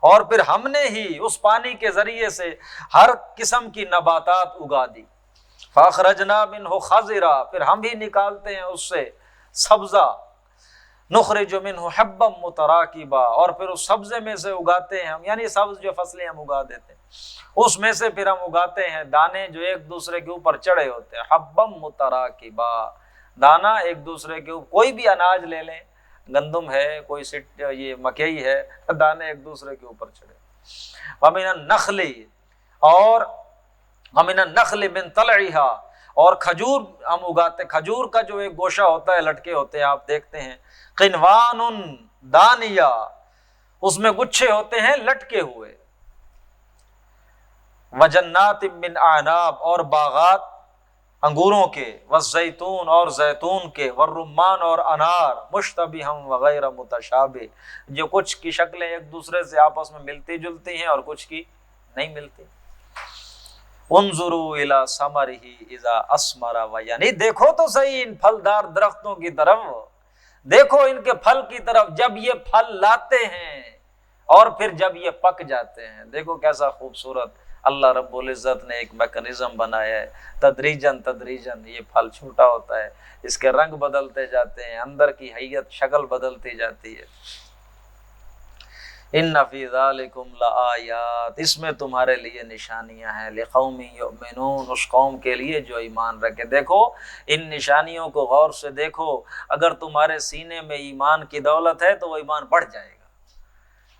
اور پھر ہم نے ہی اس پانی کے ذریعے سے ہر قسم کی نباتات اگا دی۔ فَأَخْرَجْنَا مِنْهُ خَضِرًا، پھر ہم ہی نکالتے ہیں اس سے سبزہ، نخرج منہ حبا متراکبا، اور پھر اس سبزے میں سے اگاتے ہیں ہم، یعنی سبز جو فصلیں ہم اگا دیتے ہیں اس میں سے پھر ہم اگاتے ہیں دانے جو ایک دوسرے کے اوپر چڑھے ہوتے ہیں، حبا متراکبا، دانا ایک دوسرے کے اوپر، کوئی بھی اناج لے لیں، گندم ہے، کوئی یہ مکئی ہے، دانے ایک دوسرے کے اوپر چڑھے۔ ومن النخل، اور ومن النخل من طلعها، اور کھجور ہم اگاتے، کھجور کا جو ایک گوشہ ہوتا ہے، لٹکے ہوتے ہیں، آپ دیکھتے ہیں، قنوان دانیہ، اس میں گچھے ہوتے ہیں لٹکے ہوئے۔ وجنات من اعناب، اور باغات انگوروں کے، والزیتون اور زیتون کے، والرمان اور انار، مشتبہم وغیر متشابہ، جو کچھ کی شکلیں ایک دوسرے سے آپس میں ملتی جلتی ہیں اور کچھ کی نہیں ملتی۔ انظروا الی ثمرہ اذا اثمر، یعنی دیکھو تو صحیح ان پھلدار درختوں کی طرف، دیکھو ان کے پھل کی طرف جب یہ پھل لاتے ہیں اور پھر جب یہ پک جاتے ہیں۔ دیکھو کیسا خوبصورت اللہ رب العزت نے ایک میکانزم بنایا ہے، تدریجاً تدریجاً یہ پھل چھوٹا ہوتا ہے، اس کے رنگ بدلتے جاتے ہیں، اندر کی حیت شکل بدلتی جاتی ہے۔ ان فی ذالکم لآیات، اس میں تمہارے لیے نشانیاں ہیں، لقوم یؤمنون، اس قوم کے لیے جو ایمان رکھے۔ دیکھو ان نشانیوں کو غور سے دیکھو، اگر تمہارے سینے میں ایمان کی دولت ہے تو وہ ایمان بڑھ جائے گا،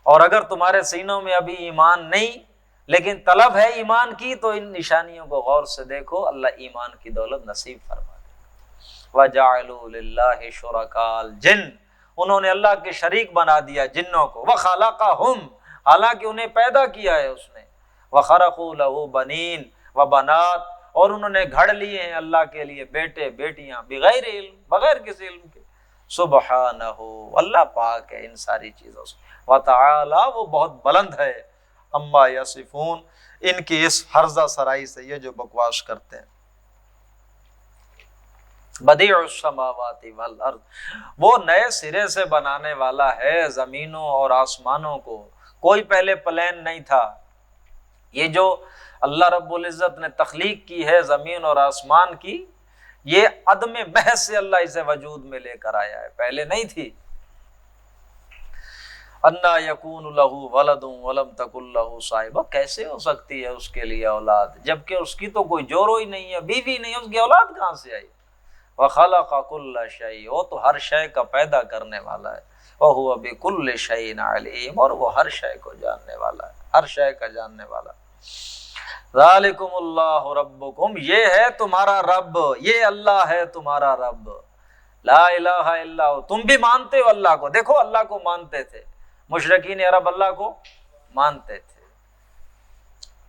اور اگر تمہارے سینوں میں ابھی ایمان نہیں لیکن طلب ہے ایمان کی، تو ان نشانیوں کو غور سے دیکھو، اللہ ایمان کی دولت نصیب فرما دے۔ وَجَعَلُوا لِلَّهِ شُرَكَاءَ الْجِنِّ، انہوں نے اللہ کے شریک بنا دیا جنوں کو، وَخَلَقَهُمْ، حالانکہ انہیں پیدا کیا ہے اس نے، وَخَرَقُوا لَهُ بَنِينَ وَبَنَاتٍ، اور انہوں نے گھڑ لیے ہیں اللہ کے لیے بیٹے بیٹیاں، بغیر علم، بغیر کسی علم کے۔ سبحانہ، اللہ پاک ہے ان ساری چیزوں سے، وتعالی، وہ بہت بلند ہے، اما یصفون، ان کی اس ہرزہ سرائی سے، یہ جو بکواس کرتے ہیں۔ بدیع السماوات والارض، وہ نئے سرے سے بنانے والا ہے زمینوں اور آسمانوں کو، کوئی پہلے پلان نہیں تھا۔ یہ جو اللہ رب العزت نے تخلیق کی ہے زمین اور آسمان کی، یہ عدم محض سے اللہ اسے وجود میں لے کر آیا ہے، پہلے نہیں تھی۔ انا یکون لہ ولد ولم تکن لہ صاحبہ، کیسے ہو سکتی ہے اس کے لیے اولاد جبکہ اس کی تو کوئی جورو ہی نہیں ہے، بیوی نہیں، اس کی اولاد کہاں سے آئی؟ وخلق کل شیء، وہ تو ہر شے کا پیدا کرنے والا ہے، وہو بکل شیء علیم، اور وہ ہر شے کو جاننے والا ہے، ہر شے کا جاننے والا ہے۔ ذالکم اللہ ربکم، یہ ہے تمہارا رب، یہ اللہ ہے تمہارا رب، لا الہ الا ہو، تم بھی مانتے ہو اللہ کو، دیکھو اللہ کو مانتے تھے مشرکین عرب، اللہ کو مانتے تھے۔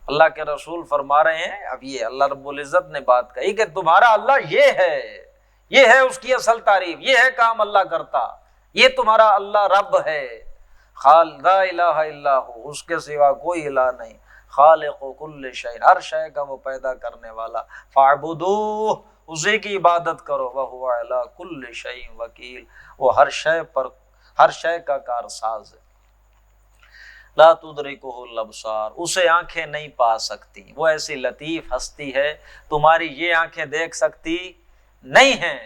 اللہ کے رسول فرما رہے ہیں، اب یہ اللہ رب العزت نے بات کہی کہ تمہارا اللہ یہ ہے، یہ ہے اس کی اصل تعریف، یہ ہے کام اللہ کرتا، یہ تمہارا اللہ رب ہے، لا الہ الا ہو، اس کے سوا کوئی الہ نہیں، خالق کل شیء، ہر شے کا وہ پیدا کرنے والا، فاعبدوہ، اسی کی عبادت کرو، وہو علی کل شیء وکیل، وہ ہر شے پر، ہر شے کا کارساز ہے۔ لا تدرکہ الابصار، اسے آنکھیں نہیں پا سکتی، وہ ایسی لطیف ہستی ہے، تمہاری یہ آنکھیں دیکھ سکتی نہیں ہیں،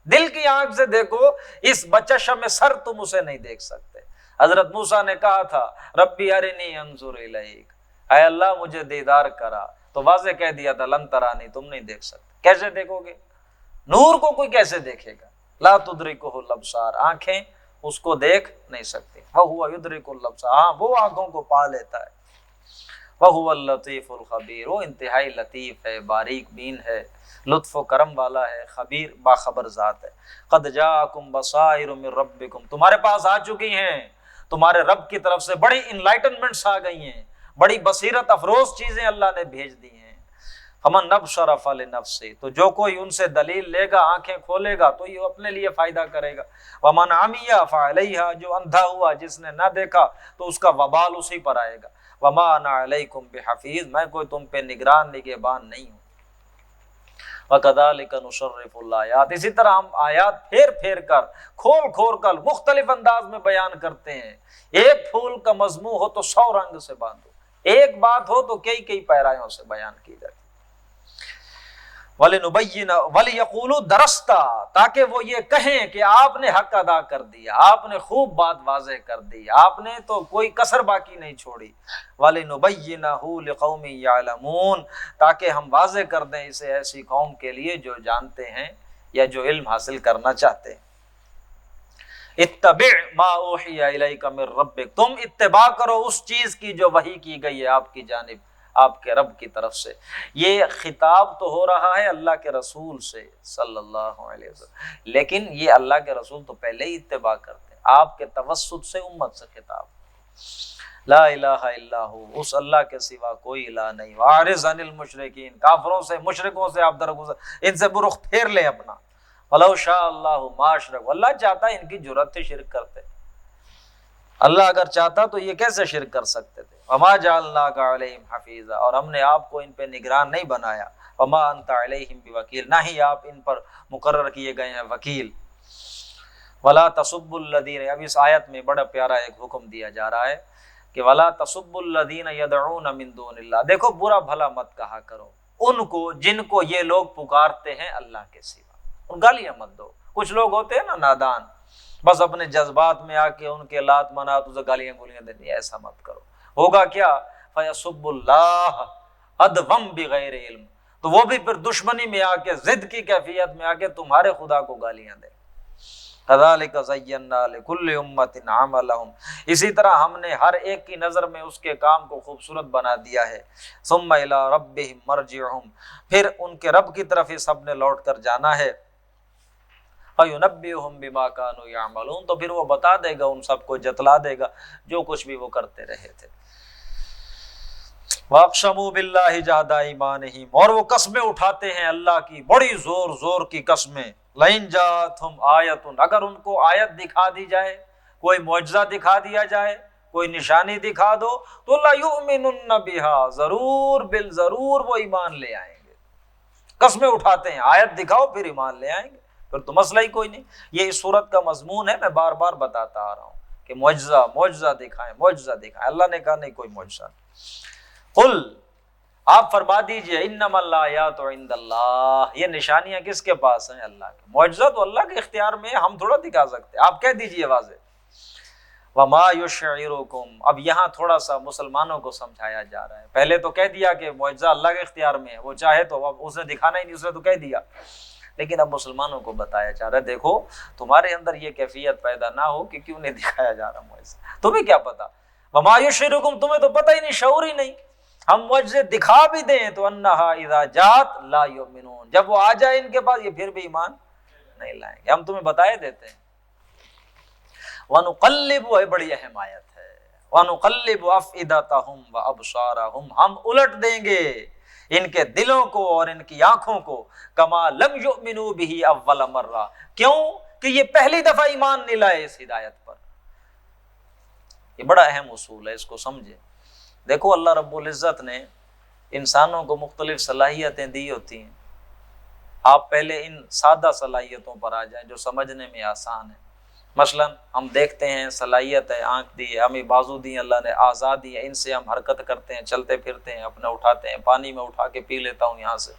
دل کی آنکھ سے دیکھو، اس بچشم سر تم اسے نہیں دیکھ سکتے۔ حضرت موسیٰ نے کہا تھا ربی ارنی انظر الیک، اے اللہ مجھے دیدار کرا، تو واضح کہہ دیا تھا لن ترانی، تم نہیں دیکھ سکتے، کیسے دیکھو گے؟ نور کو کوئی کیسے دیکھے گا؟ لا تدرکہ الابصار، آنکھیں اس کو دیکھ نہیں سکتی، وَهُوَ يُدْرِكُ الْأَبْصَارَ، ہاں وہ آنکھوں کو پا لیتا ہے، وَهُوَ اللَّطِيفُ الْخَبِيرُ، وہ انتہائی لطیف ہے، باریک بین ہے، لطف و کرم والا ہے، خبیر باخبر ذات ہے۔ قَدْ جَاءَكُمْ بَصَائِرُ مِن رَبِّكُمْ، تمہارے پاس آ چکی ہیں تمہارے رب کی طرف سے بڑی انلائٹنمنٹس آ گئی ہیں، بڑی بصیرت افروز چیزیں اللہ نے بھیج دی ہیں۔ فمن نبصر فلنفسہ، تو جو کوئی ان سے دلیل لے گا، آنکھیں کھولے گا تو یہ اپنے لیے فائدہ کرے گا، ومن عمی فعلیہا، جو اندھا ہوا جس نے نہ دیکھا تو اس کا وبال اسی پر آئے گا، وما انا علیکم بحفیظ، میں کوئی تم پہ نگران نگہبان نہیں ہوں۔ وَكَذَلِكَ نُصَرِّفُ الْآيَاتِ، اسی طرح ہم آیات پھیر پھیر کر، کھول کھول کر مختلف انداز میں بیان کرتے ہیں، ایک پھول کا مضمون ہو تو 100 رنگ سے باندھو، ایک بات ہو تو کئی کئی پیرایوں سے بیان کی جاتی۔ وَلِنُبَيِّنَ وَلِيَقُولُوا دَرَسْتَ، تاکہ وہ یہ کہیں کہ آپ نے حق ادا کر دیا، آپ نے خوب بات واضح کر دی، آپ نے تو کوئی کسر باقی نہیں چھوڑی۔ وَلِنُبَيِّنَهُ لِقَوْمٍ يَعْلَمُونَ، تاکہ ہم واضح کر دیں اسے ایسی قوم کے لیے جو جانتے ہیں یا جو علم حاصل کرنا چاہتے ہیں۔ اتبع ما اوحی الیک من ربک، تم اتباع کرو اس چیز کی جو وحی کی گئی ہے آپ کی جانب، آپ کے رب کی طرف سے۔ یہ خطاب تو ہو رہا ہے اللہ کے رسول سے صلی اللہ علیہ وسلم، لیکن یہ اللہ کے رسول تو پہلے ہی اتباع کرتے ہیں، آپ کے توسط سے امت سے خطاب۔ لا الہ الا ہو، اس اللہ کے سوا کوئی الہ نہیں، وَأَعْرِضْ عَنِ الْمُشْرِكِينَ، کافروں سے مشرکوں سے آپ درگزر، ان سے برخ پھیر لیں اپنا، وَلَوْ شَاءَ اللَّهُ مَا أَشْرَكُوا، اللہ چاہتا ہے ان کی جرأت تھی شرک کرتے، اللہ اگر چاہتا تو یہ کیسے شرک کر سکتے تھے، وَمَا جَعَلْنَاكَ عَلَيْهِمْ حَفِيظًا، اور ہم نے آپ کو ان پہ نگران نہیں بنایا، وَمَا أَنْتَ عَلَيْهِمْ بِوَكِيلٍ، نہ ہی آپ ان پر مقرر کیے گئے ہیں وکیل۔ وَلَا تَسُبُّوا الَّذِينَ، اب اس آیت میں بڑا پیارا ایک حکم دیا جا رہا ہے کہ وَلَا تَسُبُّوا الَّذِينَ يَدْعُونَ مِن دُونِ اللَّهِ، دیکھو برا بھلا مت کہا کرو ان کو جن کو یہ لوگ پکارتے ہیں اللہ کے سوا، ان گالیاں مت دو۔ کچھ لوگ ہوتے ہیں نا نادان، بس اپنے جذبات میں آ کے ان کے لات منات اسے گالیاں گولیاں دینی، ایسا مت کرو، ہوگا کیا؟ فَيَسُبُّ اللَّهَ عَدْوًا بِغَيْرِ علم، تو وہ بھی پھر دشمنی میں آ کے، ضد کی کیفیت میں آ کے تمہارے خدا کو گالیاں دیں۔ كَذَلِكَ زَيَّنَّا لِكُلِّ أُمَّةٍ عَمَلَهُمْ، اسی طرح ہم نے ہر ایک کی نظر میں اس کے کام کو خوبصورت بنا دیا ہے۔ ثُمَّ إِلَىٰ رَبِّهِمْ مَرْجِعُهُمْ، پھر ان کے رب کی طرف ہی سب نے لوٹ کر جانا ہے۔ فَيُنَبِّئُهُم بِمَا كَانُوا يَعْمَلُونَ، تو پھر وہ بتا دے گا ان سب کو، جتلا دے گا جو کچھ بھی وہ کرتے رہے تھے۔ وَأَقْسَمُوا بِاللَّهِ جَهْدَ أَيْمَانِهِمْ، اور وہ قسمیں اٹھاتے ہیں اللہ کی بڑی زور زور کی قسمیں، لَئِن جَاءَتْهُمْ آیَةٌ، اگر ان کو آیت دکھا دی جائے، کوئی معجزہ دکھا دیا جائے، کوئی نشانی دکھا دو، تو لَيُؤْمِنُنَّ بِهَا، ضرور بالضرور وہ ایمان لے آئیں گے۔ قسمیں اٹھاتے ہیں، آیت دکھاؤ پھر ایمان لے آئیں گے، پھر تو مسئلہ ہی کوئی نہیں۔ یہ اس صورت کا مضمون ہے، میں بار بار بتاتا آ رہا ہوں کہ معجزہ دکھائیں، معجزہ دکھائیں، اللہ نے کہا نہیں کوئی معجزہ نہیں۔ قل، آپ فرما دیجئے، انما الآیات عند اللہ، یہ نشانیاں کس کے پاس ہیں؟ اللہ کے، معجزہ تو اللہ کے اختیار میں ہے، ہم تھوڑا دکھا سکتے، آپ کہہ دیجئے واضح۔ وما یشعرکم، اب یہاں تھوڑا سا مسلمانوں کو سمجھایا جا رہا ہے، پہلے تو کہہ دیا کہ معجزہ اللہ کے اختیار میں ہے، وہ چاہے تو، اب اس نے دکھانا ہی نہیں، اس نے تو کہہ دیا، لیکن اب مسلمانوں کو بتایا جا رہا ہے دیکھو تمہارے اندر یہ کیفیت پیدا نہ ہو کہ کیوں نہیں دکھایا جا رہا معجزہ، تمہیں کیا پتا، وما یشعرکم، تمہیں تو پتہ ہی نہیں، شعور ہی نہیں، ہم معجزے دکھا بھی دیں تو انہا اذا جات لا یؤمنون، جب وہ آ جائے ان کے پاس یہ پھر بھی ایمان نہیں لائیں گے، ہم تمہیں بتائے دیتے ہیں۔ وَنُقَلِّبُ، وہ بڑی اہم آیت ہے، وَنُقَلِّبُ أَفْئِدَتَهُمْ وَأَبْصَارَهُمْ، ہم الٹ دیں گے ان کے دلوں کو اور ان کی آنکھوں کو، کما لم یؤمنوا به اول مرہ، کیوں کہ یہ پہلی دفعہ ایمان نہیں لائے اس ہدایت پر۔ یہ بڑا اہم اصول ہے، اس کو سمجھیں۔ دیکھو اللہ رب العزت نے انسانوں کو مختلف صلاحیتیں دی ہوتی ہیں، آپ پہلے ان سادہ صلاحیتوں پر آ جائیں جو سمجھنے میں آسان ہے۔ مثلا ہم دیکھتے ہیں صلاحیت ہے، آنکھ دی ہے، ہمیں بازو دی اللہ نے، آزاد دی ہے، ان سے ہم حرکت کرتے ہیں، چلتے پھرتے ہیں، اپنا اٹھاتے ہیں، پانی میں اٹھا کے پی لیتا ہوں یہاں سے۔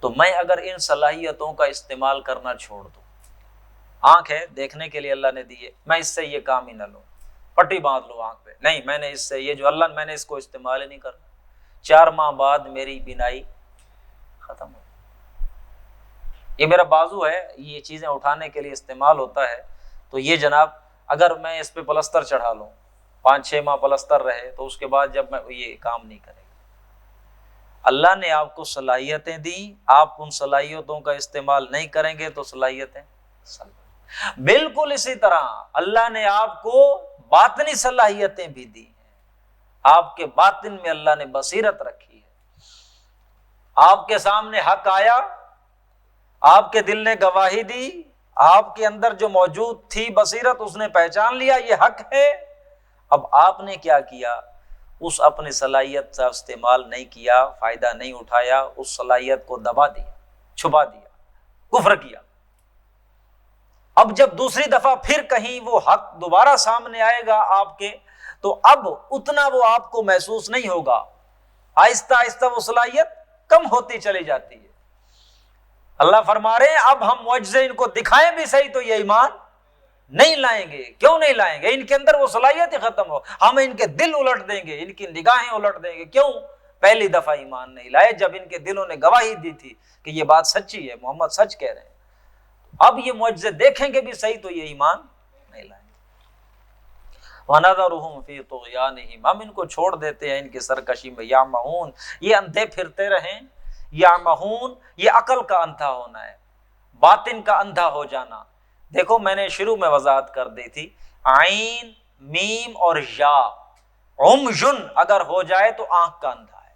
تو میں اگر ان صلاحیتوں کا استعمال کرنا چھوڑ دوں، آنکھ ہے دیکھنے کے لیے اللہ نے دی ہے، میں اس سے یہ کام ہی نہ لوں، پٹی باندھ لو آنکھ پہ، نہیں میں نے اس سے یہ جو اللہ، میں نے اس کو استعمال ہی نہیں کرنا، 4 ماہ بعد میری بینائی ختم ہو، یہ میرا بازو ہے، یہ چیزیں اٹھانے کے لیے استعمال ہوتا ہے، تو یہ جناب اگر میں اس پہ پلستر چڑھا لوں، 5-6 ماہ پلستر رہے، تو اس کے بعد جب میں یہ کام نہیں کرے گا۔ اللہ نے آپ کو صلاحیتیں دی، آپ ان صلاحیتوں کا استعمال نہیں کریں گے تو صلاحیتیں بالکل اسی طرح اللہ نے آپ کو باطنی صلاحیتیں بھی دی ہیں، آپ کے باطن میں اللہ نے بصیرت رکھی ہے، آپ کے سامنے حق آیا، آپ کے دل نے گواہی دی، آپ کے اندر جو موجود تھی بصیرت اس نے پہچان لیا یہ حق ہے، اب آپ نے کیا کیا؟ اس اپنی صلاحیت کا استعمال نہیں کیا، فائدہ نہیں اٹھایا، اس صلاحیت کو دبا دیا، چھپا دیا، کفر کیا۔ اب جب دوسری دفعہ پھر کہیں وہ حق دوبارہ سامنے آئے گا آپ کے، تو اب اتنا وہ آپ کو محسوس نہیں ہوگا، آہستہ آہستہ وہ صلاحیت کم ہوتی چلی جاتی ہے۔ اللہ فرما رہے ہیں اب ہم معجزے ان کو دکھائیں بھی صحیح تو یہ ایمان نہیں لائیں گے۔ کیوں نہیں لائیں گے؟ ان کے اندر وہ صلاحیت ہی ختم ہو، ہم ان کے دل الٹ دیں گے، ان کی نگاہیں الٹ دیں گے۔ کیوں؟ پہلی دفعہ ایمان نہیں لائے جب ان کے دلوں نے گواہی دی تھی کہ یہ بات سچی ہے، محمد سچ کہہ رہے ہیں، اب یہ معجزے دیکھیں گے بھی صحیح تو یہ ایمان نہیں لائیں گے۔ وَنَذَرُهُمْ فِي طُغْيَانِهِمْ، ہم ان کو چھوڑ دیتے ہیں ان کی سرکشی میں، یعمہون، یہ اندھے پھرتے رہیں، یعمہون یہ عقل کا اندھا ہونا ہے، باطن کا اندھا ہو جانا۔ دیکھو میں نے شروع میں وضاحت کر دی تھی، عین میم اور یا، عمجن اگر ہو جائے تو آنکھ کا اندھا ہے،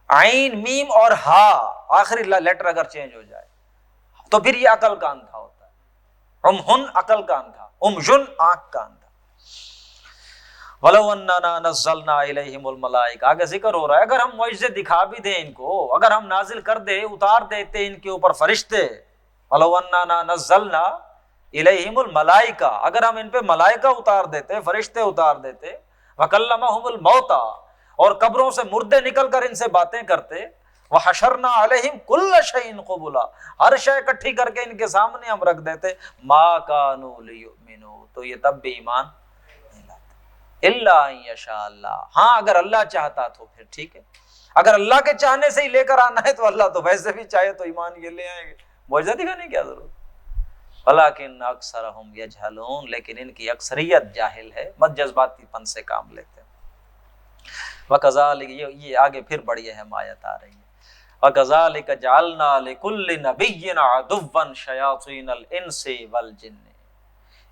عین میم اور ہا آخری لیٹر اگر چینج ہو جائے تو پھر یہ عقل کا اندھا ہوتا ہے، عمہن عقل کا اندھا، عمجن آنکھ کا اندھا۔ وَلَوْ أَنَّنَا نَزَّلْنَا إِلَيْهِمُ الْمَلَائِكَةَ، آگے ذکر ہو رہا ہے اگر ہم معجزے دکھا بھی دیں ان کو، اگر ہم نازل کر دیں، اتار دیتے ان کے اوپر فرشتے، وَلَوْ أَنَّنَا نَزَّلْنَا إِلَيْهِمُ الْمَلَائِكَةَ، اگر ہم ان پہ ملائکہ اتار دیتے، فرشتے اتار دیتے، وَكَلَّمَهُمُ الْمَوْتَى، اور قبروں سے مردے نکل کر ان سے باتیں کرتے، وَحَشَرْنَا عَلَيْهِمْ كُلَّ شَيْءٍ قُبُلًا، ہر شے اکٹھی کر کے ان کے سامنے ہم رکھ دیتے، مَا كَانُوا لِيُؤْمِنُوا، تو یہ تب بھی ایمان نہیں لاتے، اِلَّا أَن يَشَاءَ اللَّهُ، ہاں اگر اللہ چاہتا تو پھر ٹھیک ہے، اگر اللہ کے چاہنے سے ہی لے کر آنا ہے تو اللہ تو ویسے بھی چاہے تو ایمان یہ لے آئیں گے، معجزہ دکھانے کی کیا ضرورت؟ وَلَٰكِنَّ أَكْثَرَهُمْ يَجْهَلُونَ، لیکن ان کی اکثریت جاہل ہے، بد جذباتی پن سے کام لیتے ہیں۔ وَكَذَٰلِكَ، یہ آگے پھر بڑی اہم آیت آ رہی ہے، وَكَذَٰلِكَ جَعَلْنَا لِكُلِّ نَبِيٍّ عَدُوًّا شَيَاطِينَ الْإِنسِ وَالْجِنِّ،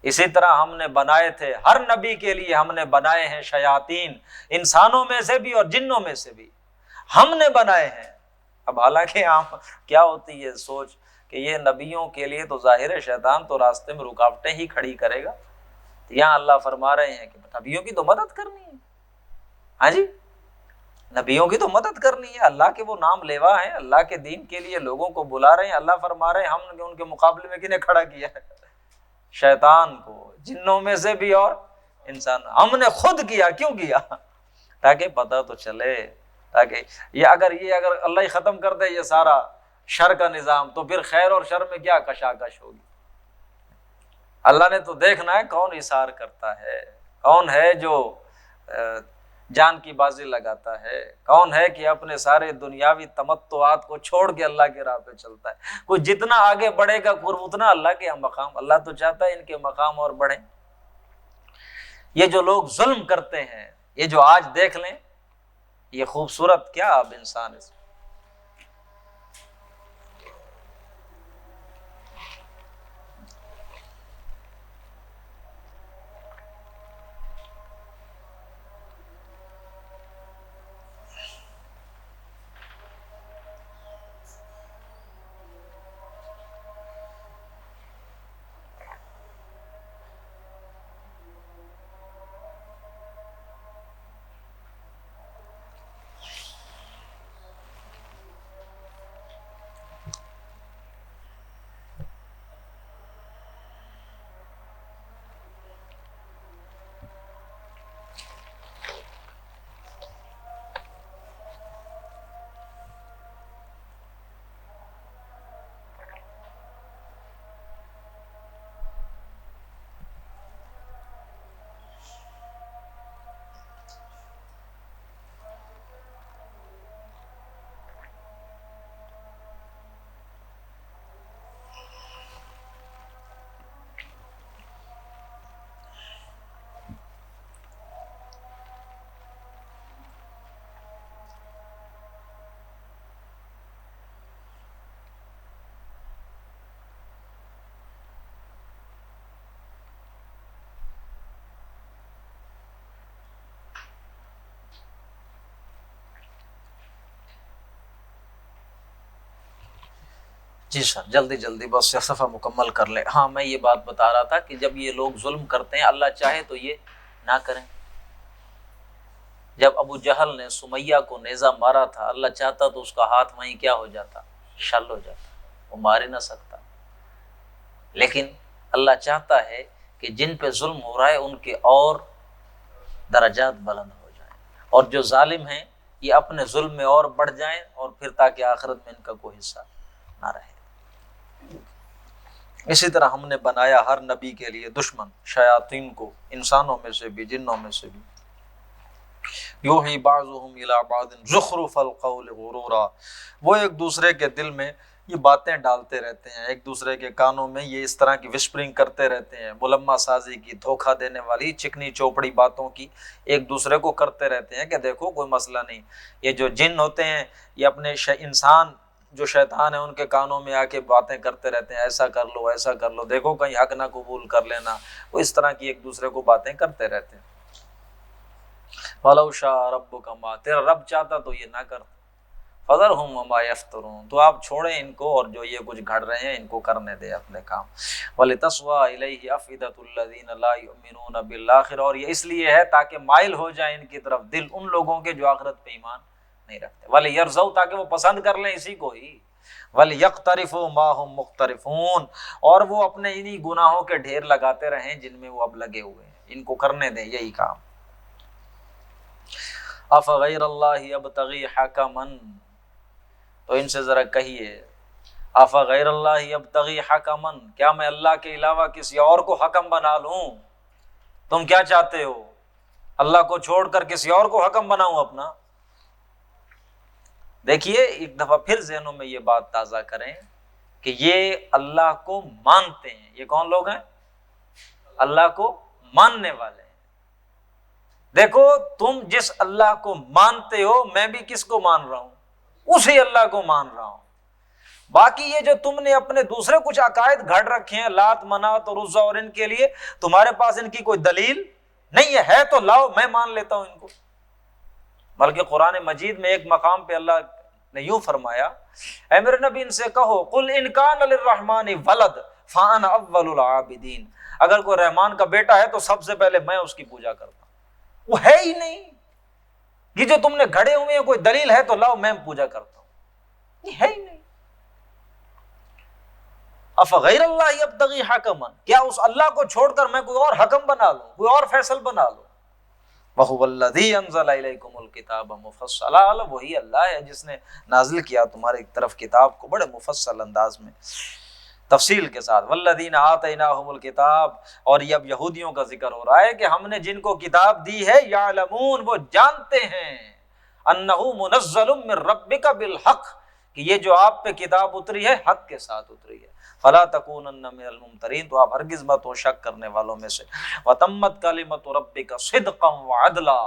اسی طرح ہم نے بنائے تھے ہر نبی کے لیے، ہم نے بنائے ہیں شیاطین، انسانوں میں سے بھی اور جنوں میں سے بھی ہم نے بنائے ہیں۔ اب حالانکہ عام کیا ہوتی ہے سوچ کہ یہ نبیوں کے لیے تو ظاہر ہے شیطان تو راستے میں رکاوٹیں ہی کھڑی کرے گا، یہاں اللہ فرما رہے ہیں کہ نبیوں کی تو مدد کرنی ہے، ہاں جی، نبیوں کی تو مدد کرنی ہے، اللہ کے وہ نام لیوا ہیں، اللہ کے دین کے لیے لوگوں کو بلا رہے ہیں، اللہ فرما رہے ہیں ہم نے ان کے مقابلے میں کنہیں کھڑا کیا ہے؟ شیطان کو، جنوں میں سے بھی اور انسان، ہم نے خود کیا، کیوں کیا؟ تاکہ پتہ تو چلے، تاکہ یہ اگر اللہ ہی ختم کر دے یہ سارا شر کا نظام تو پھر خیر اور شر میں کیا کشاکش ہوگی؟ اللہ نے تو دیکھنا ہے کون اثار کرتا ہے، کون ہے جو جان کی بازی لگاتا ہے، کون ہے کہ اپنے سارے دنیاوی تمتعات کو چھوڑ کے اللہ کے راہ پہ چلتا ہے۔ کوئی جتنا آگے بڑھے گا قرب اتنا اللہ کے مقام، اللہ تو چاہتا ہے ان کے مقام اور بڑھیں۔ یہ جو لوگ ظلم کرتے ہیں، یہ جو آج دیکھ لیں یہ خوبصورت کیا اب انسان اس جی سر جلدی جلدی بس صفحہ مکمل کر لیں۔ ہاں میں یہ بات بتا رہا تھا کہ جب یہ لوگ ظلم کرتے ہیں اللہ چاہے تو یہ نہ کریں۔ جب ابو جہل نے سمیہ کو نیزہ مارا تھا اللہ چاہتا تو اس کا ہاتھ وہیں کیا ہو جاتا، شل ہو جاتا، وہ مار ہی نہ سکتا، لیکن اللہ چاہتا ہے کہ جن پہ ظلم ہو رہا ہے ان کے اور درجات بلند ہو جائیں، اور جو ظالم ہیں یہ اپنے ظلم میں اور بڑھ جائیں، اور پھر تاکہ آخرت میں ان کا کوئی حصہ نہ رہے۔ اسی طرح ہم نے بنایا ہر نبی کے لیے دشمن شیاطین کو، انسانوں میں سے بھی جنوں میں سے بھی، یوحی بعضهم الی بعض زخرف القول غرورا، وہ ایک دوسرے کے دل میں یہ باتیں ڈالتے رہتے ہیں، ایک دوسرے کے کانوں میں یہ اس طرح کی وسپرنگ کرتے رہتے ہیں، ملمہ سازی کی، دھوکہ دینے والی چکنی چوپڑی باتوں کی ایک دوسرے کو کرتے رہتے ہیں کہ دیکھو کوئی مسئلہ نہیں۔ یہ جو جن ہوتے ہیں یہ اپنے انسان جو شیطان ہے ان کے کانوں میں آ کے باتیں کرتے رہتے ہیں، ایسا کر لو ایسا کر لو، دیکھو کہیں حق نہ قبول کر لینا، وہ اس طرح کی ایک دوسرے کو باتیں کرتے رہتے ہیں۔ وَلَوْ شَاءَ رَبُّكَ مَا، تیرا رب چاہتا تو یہ نہ کرتا۔ فَذَرْهُمْ وَمَا يَفْتَرُونَ، تو آپ چھوڑیں ان کو اور جو یہ کچھ گھڑ رہے ہیں ان کو کرنے دیں اپنے کام۔ وَلِتَصْغَىٰ إِلَيْهِ أَفْئِدَةُ الَّذِينَ لَا يُؤْمِنُونَ بِالْآخِرَةِ، اور یہ اس لیے ہے تاکہ مائل ہو جائیں ان کی طرف دل ان لوگوں کے جو آخرت پہ ایمان نہیں رکھتے۔ وَلِيَرْضَوْا، تاکہ وہ پسند کر لیں اسی کو ہی۔ وَلْيَقْتَرِفُوا مَا هُمْ مُقْتَرِفُونَ، اور وہ اپنے انہی گناہوں کے ڈھیر لگاتے رہیں جن میں وہ اب لگے ہوئے ہیں، ان کو کرنے دیں یہی کام۔ أَفَغَيْرَ اللَّهِ يَبْتَغِي حَكَمًا، تو ان سے ذرا کہیے أَفَغَيْرَ اللَّهِ يَبْتَغِي حَكَمًا، کیا میں اللہ کے علاوہ کسی اور کو حکم بنا لوں؟ تم کیا چاہتے ہو، اللہ کو چھوڑ کر کسی اور کو حکم بناؤں اپنا؟ دیکھیے ایک دفعہ پھر ذہنوں میں یہ بات تازہ کریں کہ یہ اللہ کو مانتے ہیں۔ یہ کون لوگ ہیں؟ اللہ کو ماننے والے ہیں۔ دیکھو تم جس اللہ کو مانتے ہو، میں بھی کس کو مان رہا ہوں؟ اسی اللہ کو مان رہا ہوں۔ باقی یہ جو تم نے اپنے دوسرے کچھ عقائد گھڑ رکھے ہیں، لات منات اور عزا، اور ان کے لیے تمہارے پاس ان کی کوئی دلیل نہیں ہے تو لاؤ میں مان لیتا ہوں ان کو۔ بلکہ قرآن مجید میں ایک مقام پہ اللہ نے یوں فرمایا، اے میرے نبی ان سے کہو قل ان کان للرحمن ولد فانا اول العابدین، اگر کوئی رحمان کا بیٹا ہے تو سب سے پہلے میں اس کی پوجا کرتا ہوں۔ وہ ہے ہی نہیں، یہ جو تم نے گھڑے ہوئے ہیں کوئی دلیل ہے تو لاؤ میں پوجا کرتا ہوں، یہ ہے ہی نہیں۔ افغیر اللہ یبتغی حکما، کیا اس اللہ کو چھوڑ کر میں کوئی اور حکم بنا لوں، کوئی اور فیصل بنا لوں؟ وَهُوَ الَّذِي أَنزَلَ إِلَيْكُمُ الْكِتَابَ مُفَصَّلًا، وہی اللہ ہے جس نے نازل کیا تمہاری طرف کتاب کو بڑے مفصل انداز میں، تفصیل کے ساتھ۔ وَالَّذِينَ آتَيْنَاهُمُ الْكِتَابَ، اور یہ اب یہودیوں کا ذکر ہو رہا ہے کہ ہم نے جن کو کتاب دی ہے، يَعْلَمُونَ، وہ جانتے ہیں، أَنَّهُ مُنَزَّلٌ مِّن رَّبِّكَ بِالْحَقِّ، کہ یہ جو آپ پہ کتاب اتری ہے حق کے ساتھ اتری ہے۔ فلا تکونن من الممترین، تو آپ ہرگز مت ہو شک کرنے والوں میں سے۔ وتمت کلمۃ ربک صدقا وعدلا،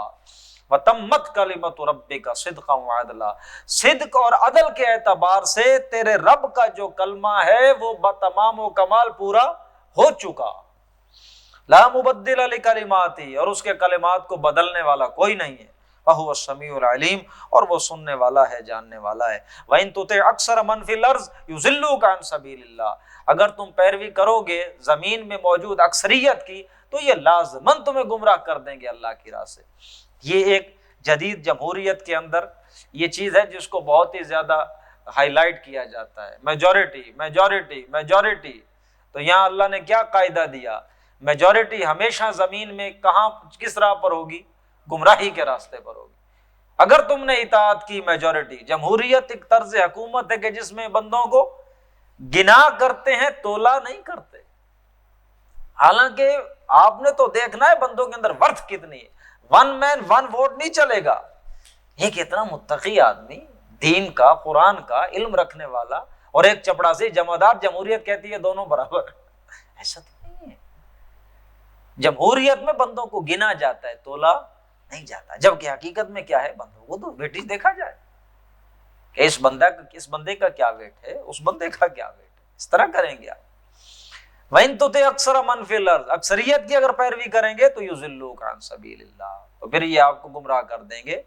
وتمت کلمۃ ربک صدقا وعدلا، صدق اور عدل کے اعتبار سے تیرے رب کا جو کلمہ ہے وہ بتمام و کمال پورا ہو چکا۔ لا مبدل لکلماتی، اور اس کے کلمات کو بدلنے والا کوئی نہیں ہے۔ وَهُوَ السَّمِيعُ الْعَلِيمُ، اور وہ سننے والا ہے جاننے والا ہے۔ وَإِن تُطِعْ أَكْثَرَ مَن فِي الْأَرْضِ يُضِلُّوكَ عَن سَبِيلِ اللَّهِ، اگر تم پیروی کرو گے زمین میں موجود اکثریت کی تو یہ لازماً تمہیں گمراہ کر دیں گے اللہ کی راہ سے۔ یہ ایک جدید جمہوریت کے اندر یہ چیز ہے جس کو بہت ہی زیادہ ہائی لائٹ کیا جاتا ہے، میجورٹی میجورٹی میجورٹی۔ تو یہاں اللہ نے کیا قاعدہ دیا؟ میجورٹی ہمیشہ زمین میں کہاں کس راہ پر ہوگی؟ گمراہی کے راستے پر ہوگی۔ اگر تم نے اطاعت کی میجورٹی، جمہوریت ایک طرز حکومت ہے کہ جس میں بندوں کو گنا کرتے ہیں، تولا نہیں کرتے۔ حالانکہ آپ نے تو دیکھنا ہے بندوں کے اندر ورتھ کتنی ہے۔ ون مین ون ووٹ نہیں چلے گا۔ ایک اتنا متقی آدمی، دین کا، قرآن کا علم رکھنے والا، اور ایک چپڑاسی جمعدار، جمہوریت کہتی ہے دونوں برابر، ایسا تو نہیں ہے۔ جمہوریت میں بندوں کو گنا جاتا ہے، تولا نہیں جاتا، جبکہ حقیقت میں کیا ہے، بندوں کو تو ویٹیج دیکھا جائے کہ اس بندے کا کیا ویٹ ہے، اس بندے کا کیا ویٹ ہے، اس طرح کریں گے آپ۔ وَإِن تُطِعْ أَكْثَرَ مَن فِي الْأَرْضِ، اکثریت کی اگر پیروی کریں گے تو يُضِلُّوكَ عَن سَبِيلِ اللَّهِ، تو پھر یہ آپ کو گمراہ کر دیں گے۔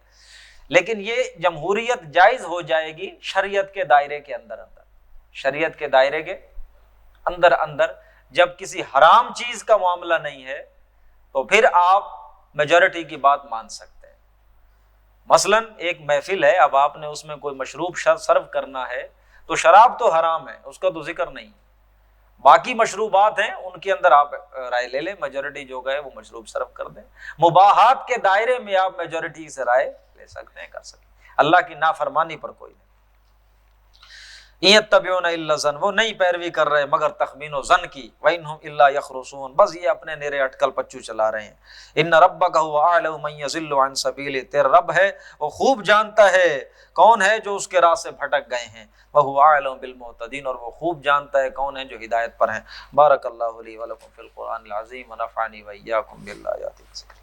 لیکن یہ جمہوریت جائز ہو جائے گی شریعت کے دائرے کے اندر، شریعت کے دائرے کے اندر جب کسی حرام چیز کا معاملہ نہیں ہے تو پھر آپ میجورٹی کی بات مان سکتے ہیں۔ مثلا ایک محفل ہے، اب آپ نے اس میں کوئی مشروب سرو کرنا ہے تو شراب تو حرام ہے، اس کا تو ذکر نہیں، باقی مشروبات ہیں ان کے اندر آپ رائے لے لیں، میجورٹی جو گئے وہ مشروب سرو کر دیں۔ مباحات کے دائرے میں آپ میجورٹی سے رائے لے سکتے ہیں، کر سکتے ہیں۔ اللہ کی نافرمانی پر کوئی نہیں۔ یتبعون الا الظن، وہ نہیں پیروی کر رہے مگر تخمین و ظن کی۔ وانہم الا یخرصون، بس یہ اپنے نیرے اٹکل پچو چلا رہے ہیں۔ ان ربک هو اعلم من یضل عن سبیلہ، تیرا رب ہے وہ خوب جانتا ہے کون ہے جو اس کے راہ سے بھٹک گئے ہیں۔ وهو اعلم بالمهتدین، اور وہ خوب جانتا ہے کون ہے جو ہدایت پر ہیں۔ بارک اللہ لی ولکم فی القرآن العظیم ونفعنی وإیاکم بالآیات والذکر۔